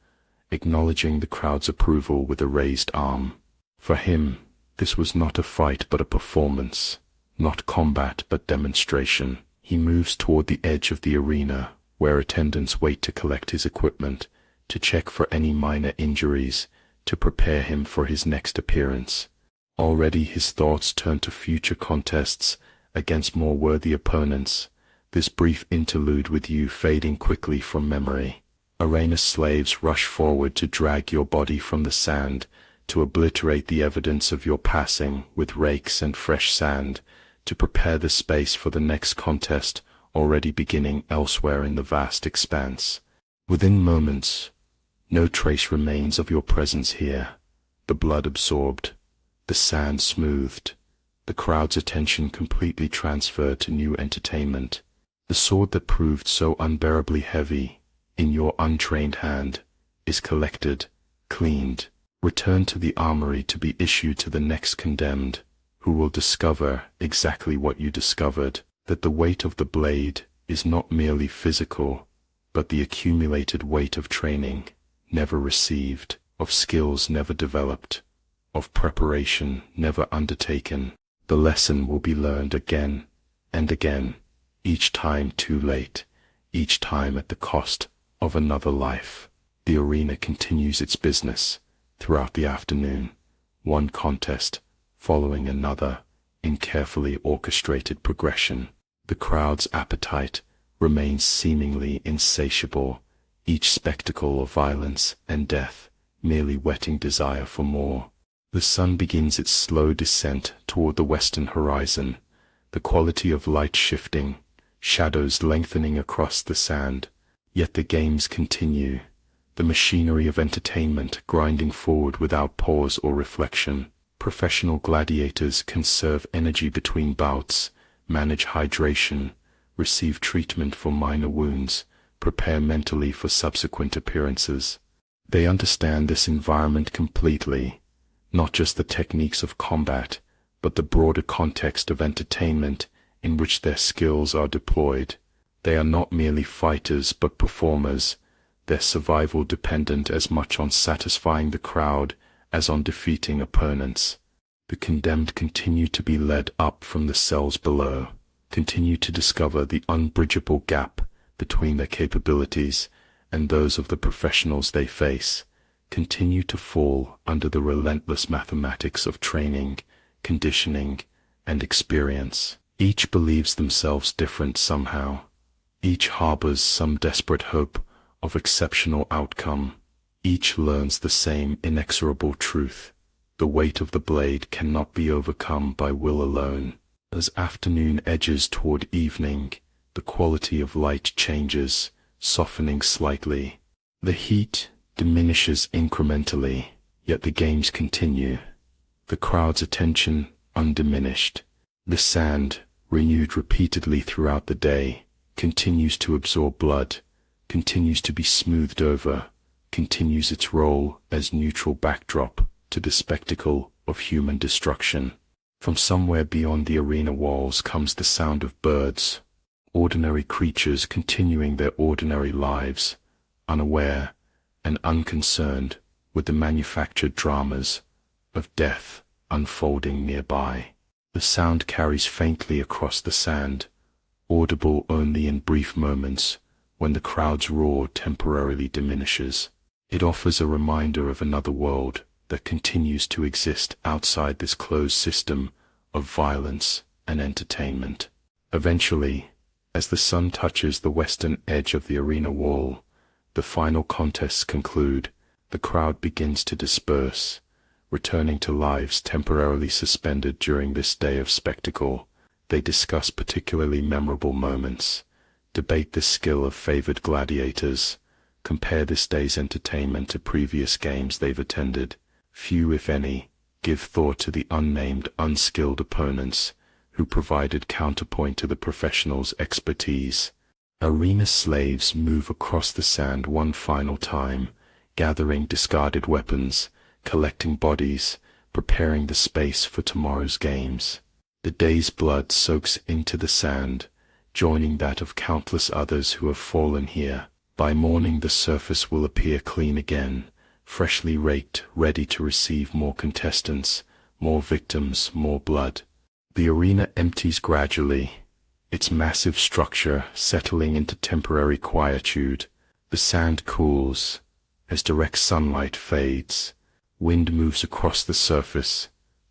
acknowledging the crowd's approval with a raised arm. For him, this was not a fight but a performance, not combat but demonstration. He moves toward the edge of the arena, where attendants wait to collect his equipment, to check for any minor injuries, to prepare him for his next appearance. Already his thoughts turn to future contests against more worthy opponents, this brief interlude with you fading quickly from memory. Arena slaves rush forward to drag your body from the sand, to obliterate the evidence of your passing with rakes and fresh sand, to prepare the space for the next contest already beginning elsewhere in the vast expanse. Within moments, no trace remains of your presence here, the blood absorbed, the sand smoothed, the crowd's attention completely transferred to new entertainment. The sword that proved so unbearably heavy in your untrained hand is collected, cleaned, returned to the armory to be issued to the next condemned, who will discover exactly what you discovered, that the weight of the blade is not merely physical, but the accumulated weight of training never received, of skills never developed, of preparation never undertaken. The lesson will be learned again and again, each time too late, each time at the cost of another life. The arena continues its business throughout the afternoon, one contest following another in carefully orchestrated progression. The crowd's appetite remains seemingly insatiable, each spectacle of violence and death merely whetting desire for more. The sun begins its slow descent toward the western horizon, the quality of light shifting, shadows lengthening across the sand. Yet the games continue, the machinery of entertainment grinding forward without pause or reflection. Professional gladiators conserve energy between bouts, manage hydration, receive treatment for minor wounds, prepare mentally for subsequent appearances. They understand this environment completely, not just the techniques of combat, but the broader context of entertainment in which their skills are deployed. They are not merely fighters but performers, their survival dependent as much on satisfying the crowd as on defeating opponents. The condemned continue to be led up from the cells below, continue to discover the unbridgeable gap between their capabilities and those of the professionals they face, continue to fall under the relentless mathematics of training, conditioning, and experience. Each believes themselves different somehow. Each harbors some desperate hope of exceptional outcome. Each learns the same inexorable truth. The weight of the blade cannot be overcome by will alone. As afternoon edges toward evening, the quality of light changes, softening slightly. The heat diminishes incrementally, yet the games continue. The crowd's attention undiminished. The sand, renewed repeatedly throughout the day, continues to absorb blood, continues to be smoothed over, continues its role as neutral backdrop to the spectacle of human destruction. From somewhere beyond the arena walls comes the sound of birds, ordinary creatures continuing their ordinary lives, unaware and unconcerned with the manufactured dramas of death unfolding nearby. The sound carries faintly across the sand, audible only in brief moments when the crowd's roar temporarily diminishes. It offers a reminder of another world that continues to exist outside this closed system of violence and entertainment. Eventually, as the sun touches the western edge of the arena wall, the final contests conclude. The crowd begins to disperse, returning to lives temporarily suspended during this day of spectacle. They discuss particularly memorable moments, debate the skill of favored gladiators, compare this day's entertainment to previous games they've attended. Few, if any, give thought to the unnamed, unskilled opponents who provided counterpoint to the professionals' expertise. Arena slaves move across the sand one final time, gathering discarded weapons, collecting bodies, preparing the space for tomorrow's games. The day's blood soaks into the sand, joining that of countless others who have fallen here. By morning the surface will appear clean again, freshly raked, ready to receive more contestants, more victims, more blood. The arena empties gradually, its massive structure settling into temporary quietude. The sand cools as direct sunlight fades, Wind moves across the surface,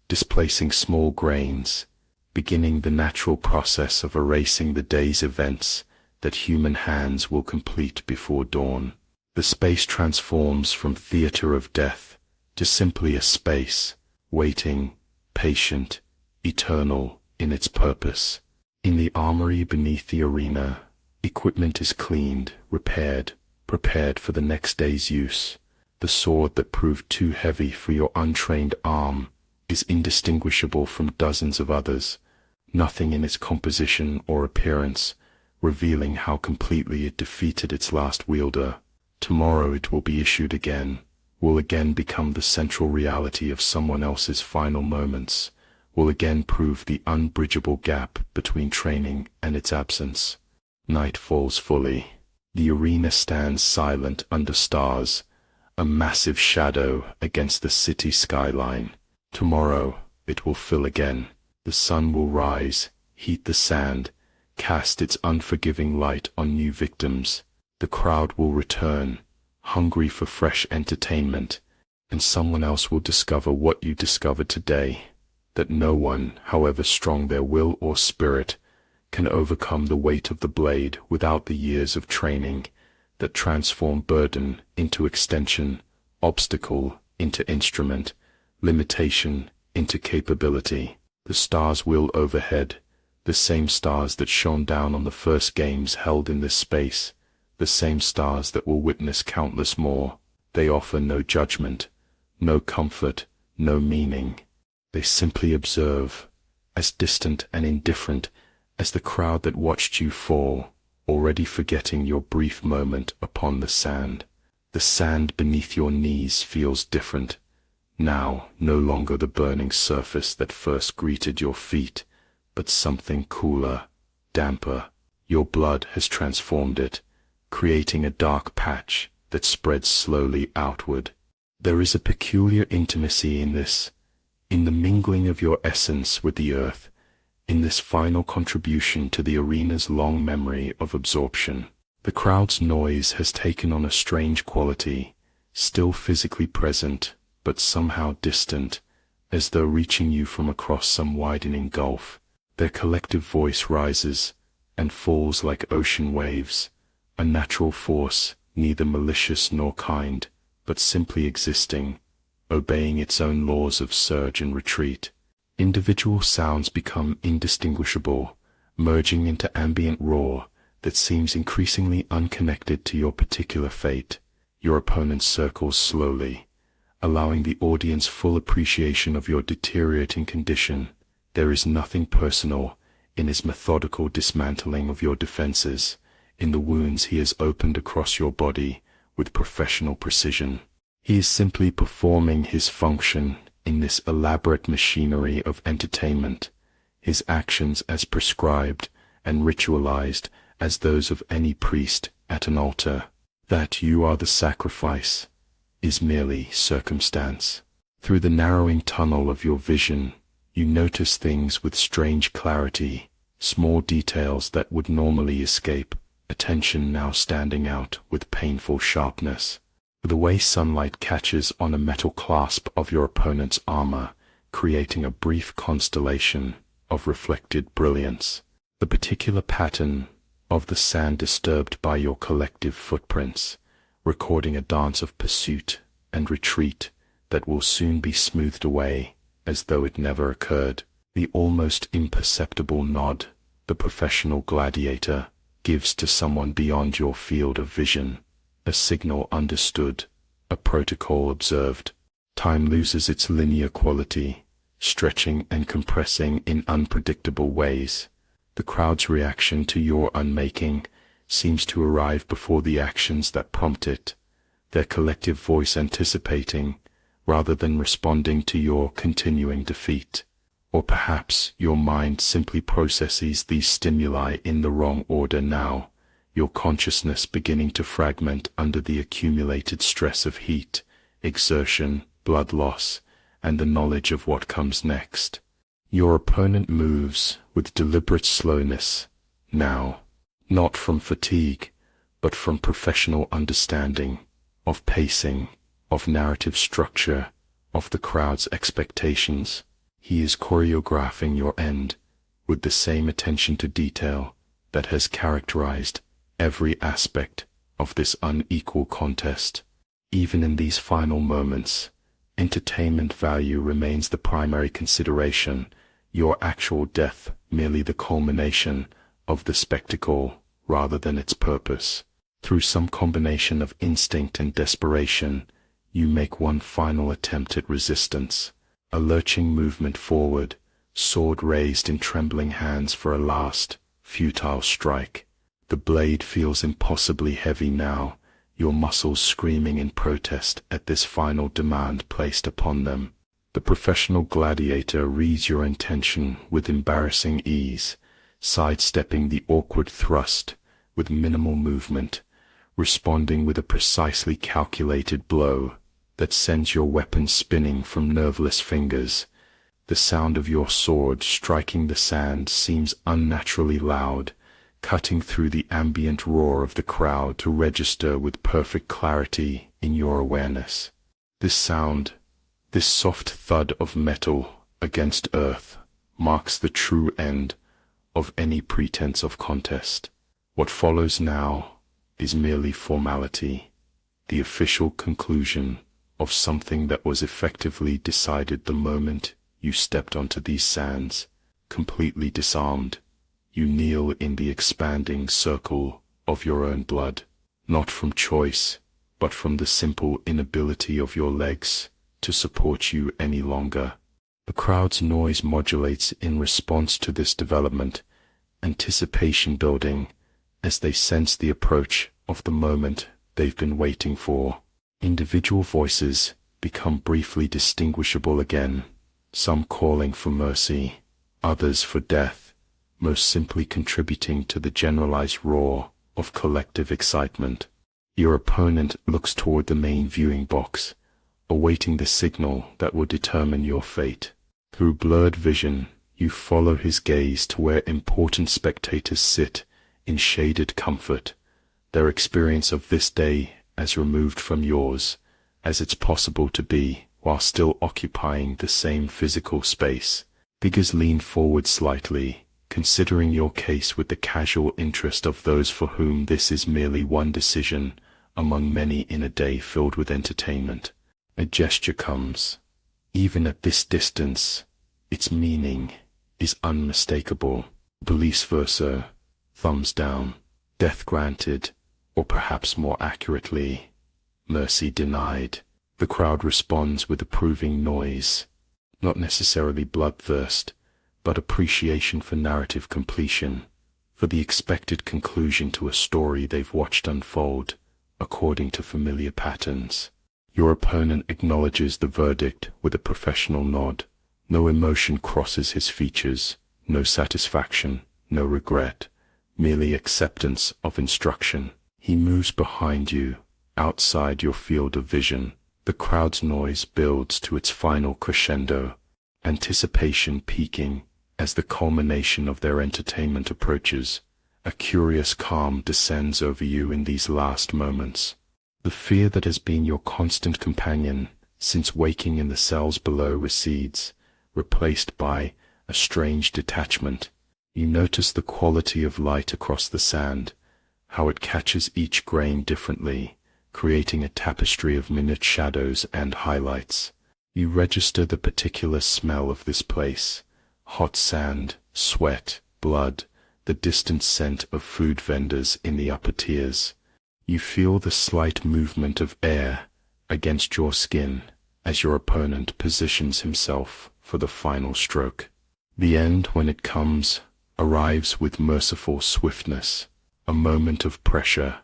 displacing small grains, beginning the natural process of erasing the day's events that human hands will complete before dawn. The space transforms from theater of death to simply a space, waiting, patient, eternal in its purpose. In the armory beneath the arena, equipment is cleaned, repaired, prepared for the next day's use. The sword that proved too heavy for your untrained arm is indistinguishable from dozens of others, nothing in its composition or appearance revealing how completely it defeated its last wielder. Tomorrow it will be issued again, will again become the central reality of someone else's final moments, will again prove the unbridgeable gap between training and its absence. Night falls fully. The arena stands silent under stars, a massive shadow against the city skyline. Tomorrow it will fill again. The sun will rise, heat the sand, cast its unforgiving light on new victims. The crowd will return, hungry for fresh entertainment, and someone else will discover what you discovered today, that no one, however strong their will or spirit, can overcome the weight of the blade without the years of training that transform burden into extension, obstacle into instrument, limitation into capability. The stars will overhead, the same stars that shone down on the first games held in this space, the same stars that will witness countless more. They offer no judgment, no comfort, no meaning. They simply observe, as distant and indifferent as the crowd that watched you fall, already forgetting your brief moment upon the sand. The sand beneath your knees feels different, now no longer the burning surface that first greeted your feet, but something cooler, damper. Your blood has transformed it, creating a dark patch that spreads slowly outward. There is a peculiar intimacy in this, in the mingling of your essence with the earth, in this final contribution to the arena's long memory of absorption. The crowd's noise has taken on a strange quality, still physically present, but somehow distant, as though reaching you from across some widening gulf. Their collective voice rises and falls like ocean waves, a natural force, neither malicious nor kind, but simply existing, obeying its own laws of surge and retreat. Individual sounds become indistinguishable, merging into ambient roar that seems increasingly unconnected to your particular fate. Your opponent circles slowly, allowing the audience full appreciation of your deteriorating condition. There is nothing personal in his methodical dismantling of your defenses, in the wounds he has opened across your body with professional precision. He is simply performing his function in this elaborate machinery of entertainment, his actions as prescribed and ritualized as those of any priest at an altar. That you are the sacrifice is merely circumstance. Through the narrowing tunnel of your vision, you notice things with strange clarity, small details that would normally escape attention now standing out with painful sharpness. The way sunlight catches on a metal clasp of your opponent's armor, creating a brief constellation of reflected brilliance. The particular pattern of the sand disturbed by your collective footprints, recording a dance of pursuit and retreat that will soon be smoothed away as though it never occurred. The almost imperceptible nod the professional gladiator gives to someone beyond your field of vision, a signal understood, a protocol observed. Time loses its linear quality, stretching and compressing in unpredictable ways. The crowd's reaction to your unmaking seems to arrive before the actions that prompt it, their collective voice anticipating rather than responding to your continuing defeat. Or perhaps your mind simply processes these stimuli in the wrong order now, your consciousness beginning to fragment under the accumulated stress of heat, exertion, blood loss, and the knowledge of what comes next. Your opponent moves with deliberate slowness, now, not from fatigue, but from professional understanding, of pacing, of narrative structure, of the crowd's expectations. He is choreographing your end with the same attention to detail that has characterized every aspect of this unequal contest. Even in these final moments, entertainment value remains the primary consideration, your actual death merely the culmination of the spectacle rather than its purpose. Through some combination of instinct and desperation, you make one final attempt at resistance, a lurching movement forward, sword raised in trembling hands for a last, futile strike. The blade feels impossibly heavy now, your muscles screaming in protest at this final demand placed upon them. The professional gladiator reads your intention with embarrassing ease, sidestepping the awkward thrust with minimal movement, responding with a precisely calculated blow that sends your weapon spinning from nerveless fingers. The sound of your sword striking the sand seems unnaturally loud, cutting through the ambient roar of the crowd to register with perfect clarity in your awareness. This sound, this soft thud of metal against earth, marks the true end of any pretense of contest. What follows now is merely formality, the official conclusion of something that was effectively decided the moment you stepped onto these sands. Completely disarmed, you kneel in the expanding circle of your own blood, not from choice, but from the simple inability of your legs to support you any longer. The crowd's noise modulates in response to this development, anticipation building as they sense the approach of the moment they've been waiting for. Individual voices become briefly distinguishable again, some calling for mercy, others for death, most simply contributing to the generalized roar of collective excitement. Your opponent looks toward the main viewing box, awaiting the signal that will determine your fate. Through blurred vision, you follow his gaze to where important spectators sit in shaded comfort, their experience of this day as removed from yours as it's possible to be while still occupying the same physical space. Figures lean forward slightly, considering your case with the casual interest of those for whom this is merely one decision among many in a day filled with entertainment. A gesture comes. Even at this distance, its meaning is unmistakable. Vice versa, thumbs down, death granted, or perhaps more accurately, mercy denied. The crowd responds with approving noise, not necessarily bloodthirst, but appreciation for narrative completion, for the expected conclusion to a story they've watched unfold according to familiar patterns. Your opponent acknowledges the verdict with a professional nod. No emotion crosses his features, no satisfaction, no regret, merely acceptance of instruction. He moves behind you, outside your field of vision. The crowd's noise builds to its final crescendo, anticipation peaking as the culmination of their entertainment approaches. A curious calm descends over you in these last moments. The fear that has been your constant companion since waking in the cells below recedes, replaced by a strange detachment. You notice the quality of light across the sand, how it catches each grain differently, creating a tapestry of minute shadows and highlights. You register the particular smell of this place: hot sand, sweat, blood, the distant scent of food vendors in the upper tiers. You feel the slight movement of air against your skin as your opponent positions himself for the final stroke. The end, when it comes, arrives with merciful swiftness, a moment of pressure,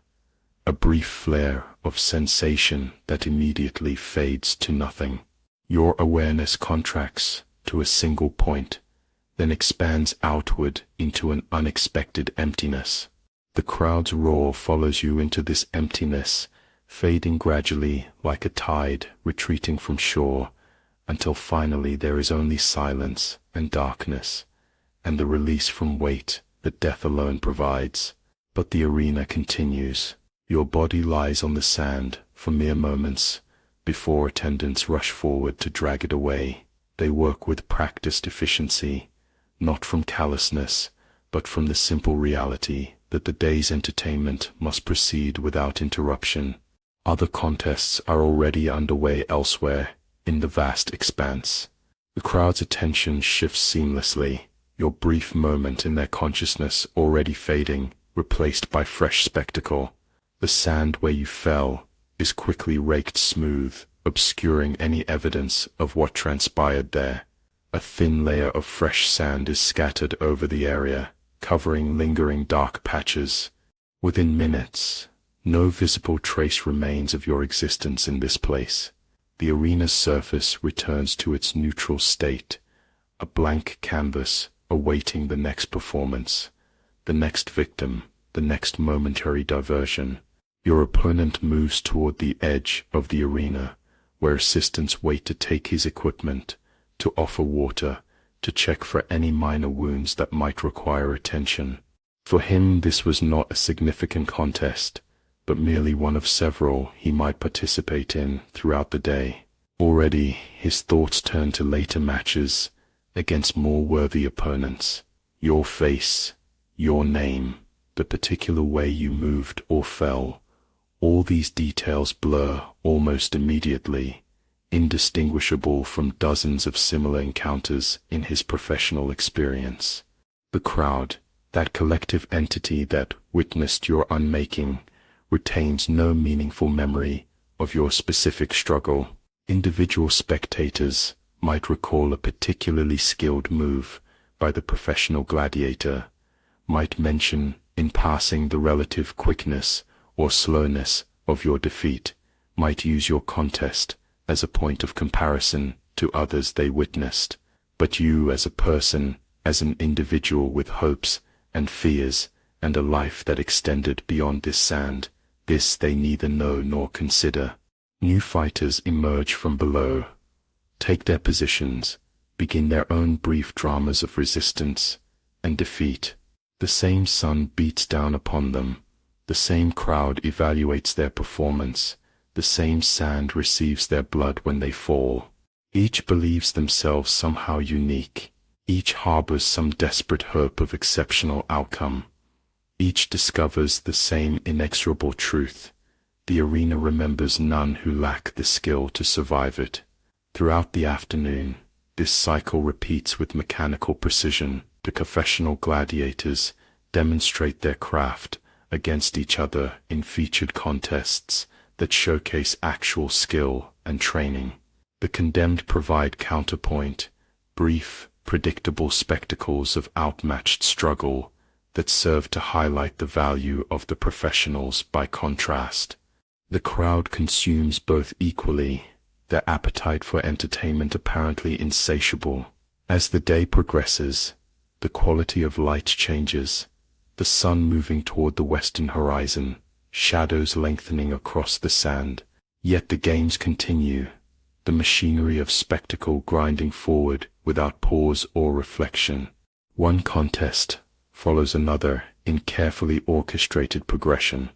a brief flare of sensation that immediately fades to nothing. Your awareness contracts to a single point, then expands outward into an unexpected emptiness. The crowd's roar follows you into this emptiness, fading gradually like a tide retreating from shore, until finally there is only silence and darkness, and the release from weight that death alone provides. But the arena continues. Your body lies on the sand for mere moments, before attendants rush forward to drag it away. They work with practiced efficiency, not from callousness, but from the simple reality that the day's entertainment must proceed without interruption. Other contests are already underway elsewhere, in the vast expanse. The crowd's attention shifts seamlessly, your brief moment in their consciousness already fading, replaced by fresh spectacle. The sand where you fell is quickly raked smooth, obscuring any evidence of what transpired there. A thin layer of fresh sand is scattered over the area, covering lingering dark patches. Within minutes, no visible trace remains of your existence in this place. The arena's surface returns to its neutral state, a blank canvas awaiting the next performance, the next victim, the next momentary diversion. Your opponent moves toward the edge of the arena, where assistants wait to take his equipment, to offer water, to check for any minor wounds that might require attention. For him, this was not a significant contest, but merely one of several he might participate in throughout the day. Already, his thoughts turn to later matches against more worthy opponents. Your face, your name, the particular way you moved or fell, all these details blur almost immediately, indistinguishable from dozens of similar encounters in his professional experience. The crowd, that collective entity that witnessed your unmaking, retains no meaningful memory of your specific struggle. Individual spectators might recall a particularly skilled move by the professional gladiator, might mention in passing the relative quickness or slowness of your defeat, might use your contest as a point of comparison to others they witnessed. But you as a person, as an individual with hopes and fears and a life that extended beyond this sand, this they neither know nor consider. New fighters emerge from below, take their positions, begin their own brief dramas of resistance and defeat. The same sun beats down upon them, the same crowd evaluates their performance, the same sand receives their blood when they fall. Each believes themselves somehow unique, each harbors some desperate hope of exceptional outcome. Each discovers the same inexorable truth: the arena remembers none who lack the skill to survive it. Throughout the afternoon, this cycle repeats with mechanical precision. The professional gladiators demonstrate their craft against each other in featured contests that showcase actual skill and training. The condemned provide counterpoint, brief, predictable spectacles of outmatched struggle that serve to highlight the value of the professionals by contrast. The crowd consumes both equally, their appetite for entertainment apparently insatiable. As the day progresses, the quality of light changes, the sun moving toward the western horizon, shadows lengthening across the sand. Yet the games continue, the machinery of spectacle grinding forward without pause or reflection. One contest follows another in carefully orchestrated progression,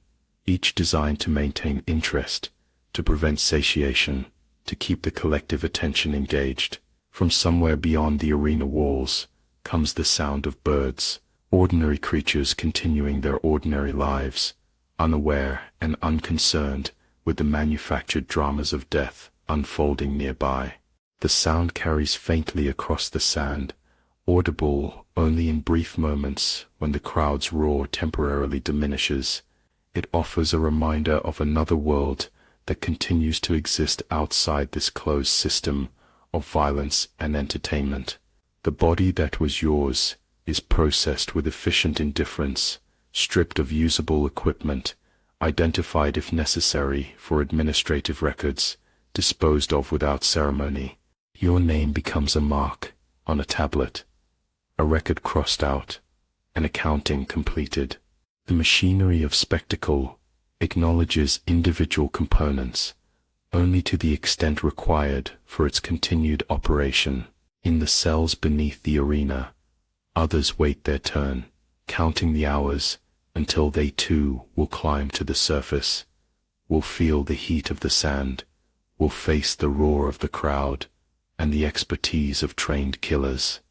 each designed to maintain interest, to prevent satiation, to keep the collective attention engaged. From somewhere beyond the arena walls comes the sound of birds, ordinary creatures continuing their ordinary lives, unaware and unconcerned with the manufactured dramas of death unfolding nearby. The sound carries faintly across the sand, audible only in brief moments when the crowd's roar temporarily diminishes. It offers a reminder of another world that continues to exist outside this closed system of violence and entertainment. The body that was yours is processed with efficient indifference, stripped of usable equipment, identified if necessary for administrative records, disposed of without ceremony. Your name becomes a mark on a tablet, a record crossed out, an accounting completed. The machinery of spectacle acknowledges individual components only to the extent required for its continued operation. In the cells beneath the arena, others wait their turn, counting the hours until they too will climb to the surface, will feel the heat of the sand, will face the roar of the crowd and the expertise of trained killers.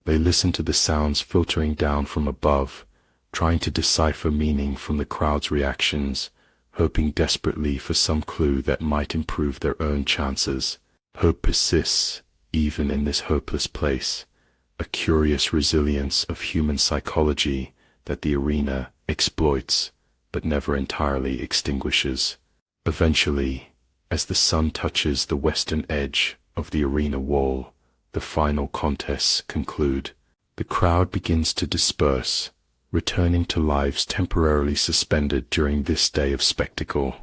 They listen to the sounds filtering down from above, trying to decipher meaning from the crowd's reactions, hoping desperately for some clue that might improve their own chances. Hope persists, even in this hopeless place, a curious resilience of human psychology that the arena exploits, but never entirely extinguishes. Eventually, as the sun touches the western edge of the arena wall, the final contests conclude. The crowd begins to disperse, returning to lives temporarily suspended during this day of spectacle.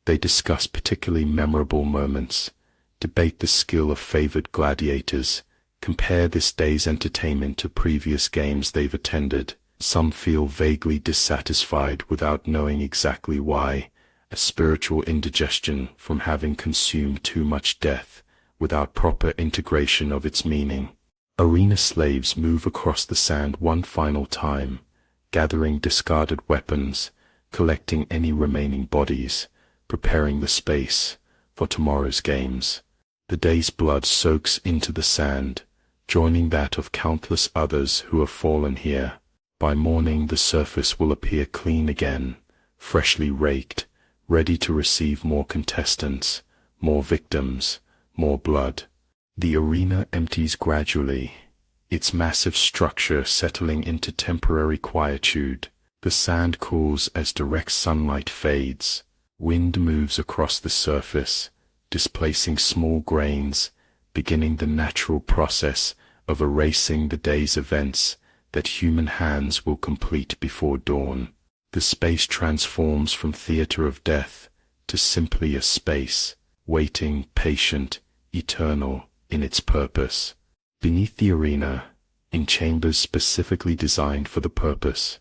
They discuss particularly memorable moments, debate the skill of favored gladiators, compare this day's entertainment to previous games they've attended. Some feel vaguely dissatisfied without knowing exactly why, a spiritual indigestion from having consumed too much death without proper integration of its meaning. Arena slaves move across the sand one final time, gathering discarded weapons, collecting any remaining bodies, preparing the space for tomorrow's games. The day's blood soaks into the sand, joining that of countless others who have fallen here. By morning the surface will appear clean again, freshly raked, ready to receive more contestants, more victims, more blood. The arena empties gradually, its massive structure settling into temporary quietude. The sand cools as direct sunlight fades. Wind moves across the surface, displacing small grains, beginning the natural process of erasing the day's events that human hands will complete before dawn. The space transforms from theater of death to simply a space, waiting, patient, eternal in its purpose. Beneath the arena, in chambers specifically designed for the purpose,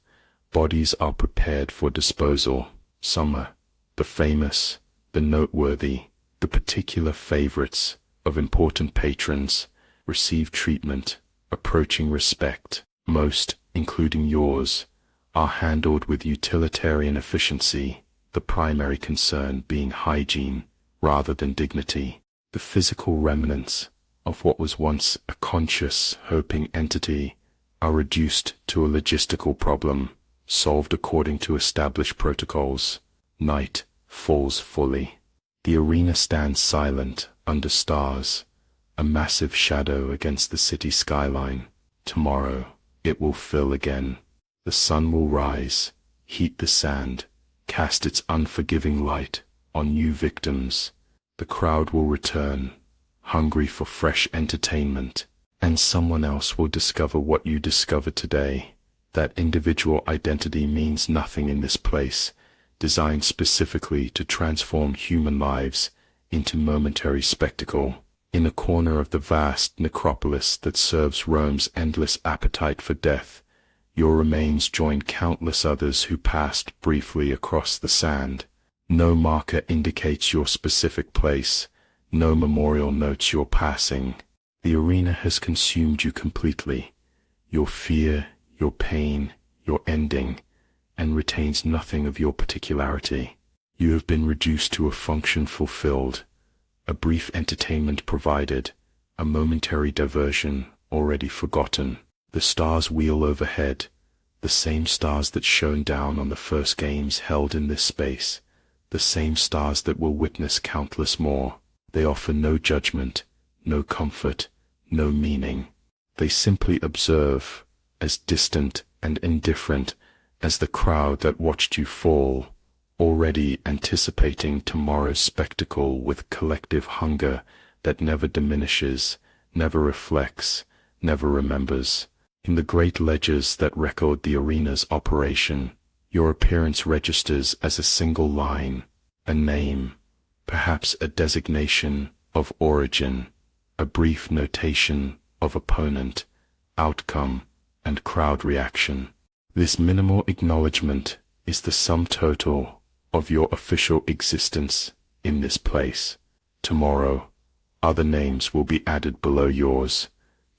bodies are prepared for disposal. Some are the famous, the noteworthy, the particular favorites of important patrons, receive treatment, approaching respect. Most, including yours, are handled with utilitarian efficiency, the primary concern being hygiene rather than dignity. The physical remnants of what was once a conscious, hoping entity are reduced to a logistical problem, solved according to established protocols. Night falls fully. The arena stands silent under stars, a massive shadow against the city skyline. Tomorrow it will fill again. The sun will rise, heat the sand, cast its unforgiving light on new victims. The crowd will return, hungry for fresh entertainment, and someone else will discover what you discovered today. That individual identity means nothing in this place, designed specifically to transform human lives into momentary spectacle. In a corner of the vast necropolis that serves Rome's endless appetite for death, your remains join countless others who passed briefly across the sand. No marker indicates your specific place, no memorial notes your passing. The arena has consumed you completely, your fear, your pain, your ending, and retains nothing of your particularity. You have been reduced to a function fulfilled, a brief entertainment provided, a momentary diversion already forgotten. The stars wheel overhead, the same stars that shone down on the first games held in this space, the same stars that will witness countless more. They offer no judgment, no comfort, no meaning. They simply observe, as distant and indifferent as the crowd that watched you fall, already anticipating tomorrow's spectacle with collective hunger that never diminishes, never reflects, never remembers. In the great ledgers that record the arena's operation, your appearance registers as a single line, a name, perhaps a designation of origin, a brief notation of opponent, outcome, and crowd reaction. This minimal acknowledgement is the sum total of your official existence in this place. Tomorrow, other names will be added below yours,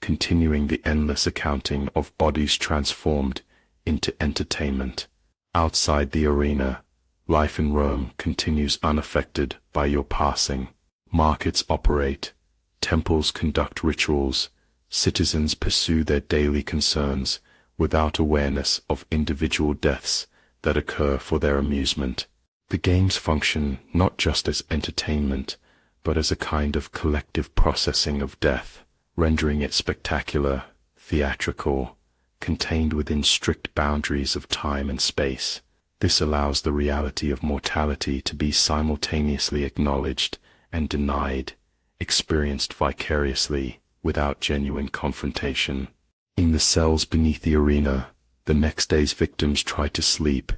continuing the endless accounting of bodies transformed into entertainment. Outside the arena, life in Rome continues unaffected by your passing. Markets operate, temples conduct rituals, citizens pursue their daily concerns without awareness of individual deaths that occur for their amusement. The games function not just as entertainment, but as a kind of collective processing of death, rendering it spectacular, theatrical, contained within strict boundaries of time and space. This allows the reality of mortality to be simultaneously acknowledged and denied, experienced vicariously, without genuine confrontation. In the cells beneath the arena, the next day's victims try to sleep,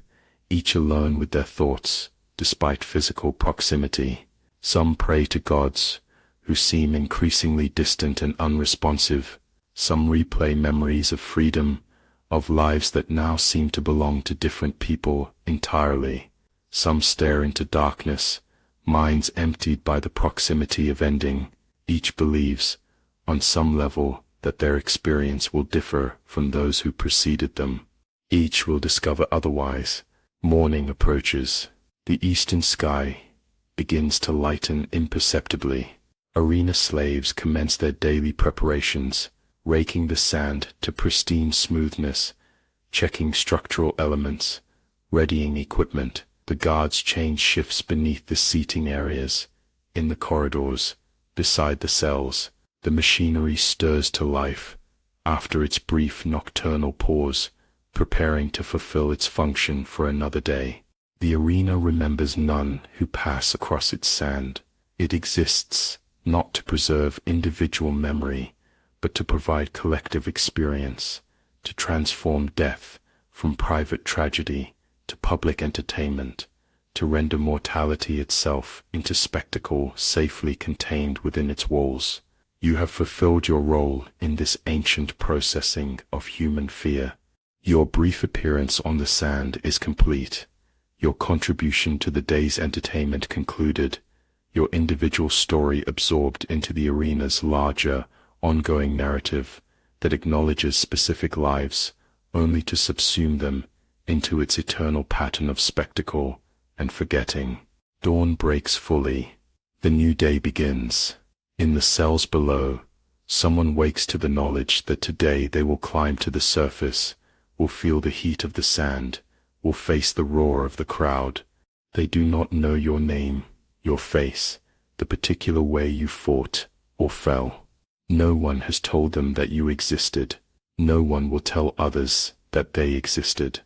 each alone with their thoughts, despite physical proximity. Some pray to gods, who seem increasingly distant and unresponsive. Some replay memories of freedom, of lives that now seem to belong to different people entirely. Some stare into darkness, minds emptied by the proximity of ending. Each believes, on some level, that their experience will differ from those who preceded them. Each will discover otherwise. Morning approaches. The eastern sky begins to lighten imperceptibly. Arena slaves commence their daily preparations, raking the sand to pristine smoothness, checking structural elements, readying equipment. The guards change shifts beneath the seating areas, in the corridors, beside the cells. The machinery stirs to life, after its brief nocturnal pause, preparing to fulfill its function for another day. The arena remembers none who pass across its sand. It exists, not to preserve individual memory, but to provide collective experience, to transform death from private tragedy to public entertainment, to render mortality itself into spectacle safely contained within its walls. You have fulfilled your role in this ancient processing of human fear. Your brief appearance on the sand is complete, your contribution to the day's entertainment concluded, your individual story absorbed into the arena's larger, ongoing narrative that acknowledges specific lives only to subsume them into its eternal pattern of spectacle and forgetting. Dawn breaks fully. The new day begins. In the cells below, someone wakes to the knowledge that today they will climb to the surface, will feel the heat of the sand, will face the roar of the crowd. They do not know your name, your face, the particular way you fought or fell. No one has told them that you existed. No one will tell others that they existed.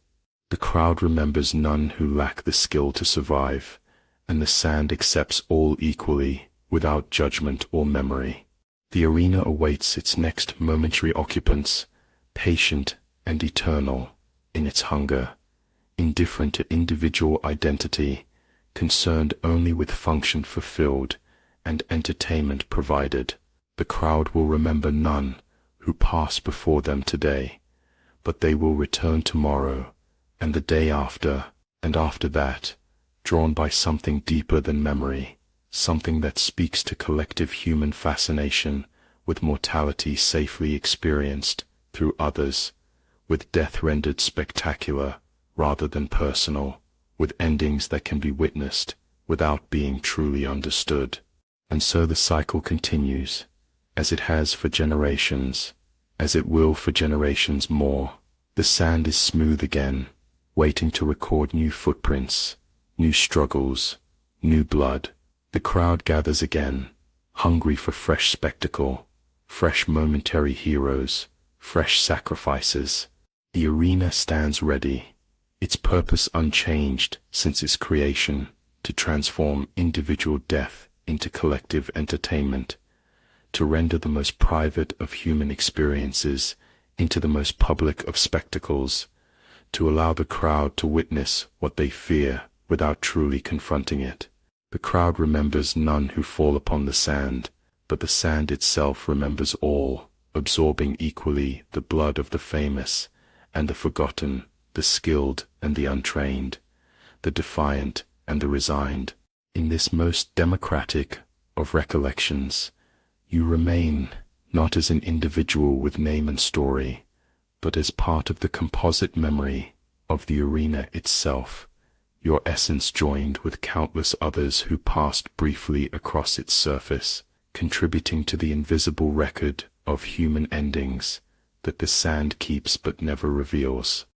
The crowd remembers none who lack the skill to survive, and the sand accepts all equally, without judgment or memory. The arena awaits its next momentary occupants, patient and eternal in its hunger, indifferent to individual identity, concerned only with function fulfilled and entertainment provided. The crowd will remember none who pass before them today, but they will return tomorrow, and the day after, and after that, drawn by something deeper than memory, something that speaks to collective human fascination with mortality safely experienced through others, with death rendered spectacular rather than personal, with endings that can be witnessed without being truly understood. And so the cycle continues, as it has for generations, as it will for generations more. The sand is smooth again, waiting to record new footprints, new struggles, new blood. The crowd gathers again, hungry for fresh spectacle, fresh momentary heroes, fresh sacrifices. The arena stands ready, its purpose unchanged since its creation, to transform individual death into collective entertainment, to render the most private of human experiences into the most public of spectacles, to allow the crowd to witness what they fear without truly confronting it. The crowd remembers none who fall upon the sand, but the sand itself remembers all, absorbing equally the blood of the famous and the forgotten, the skilled and the untrained, the defiant and the resigned. In this most democratic of recollections, you remain not as an individual with name and story, but as part of the composite memory of the arena itself, your essence joined with countless others who passed briefly across its surface, contributing to the invisible record of human endings that the sand keeps but never reveals.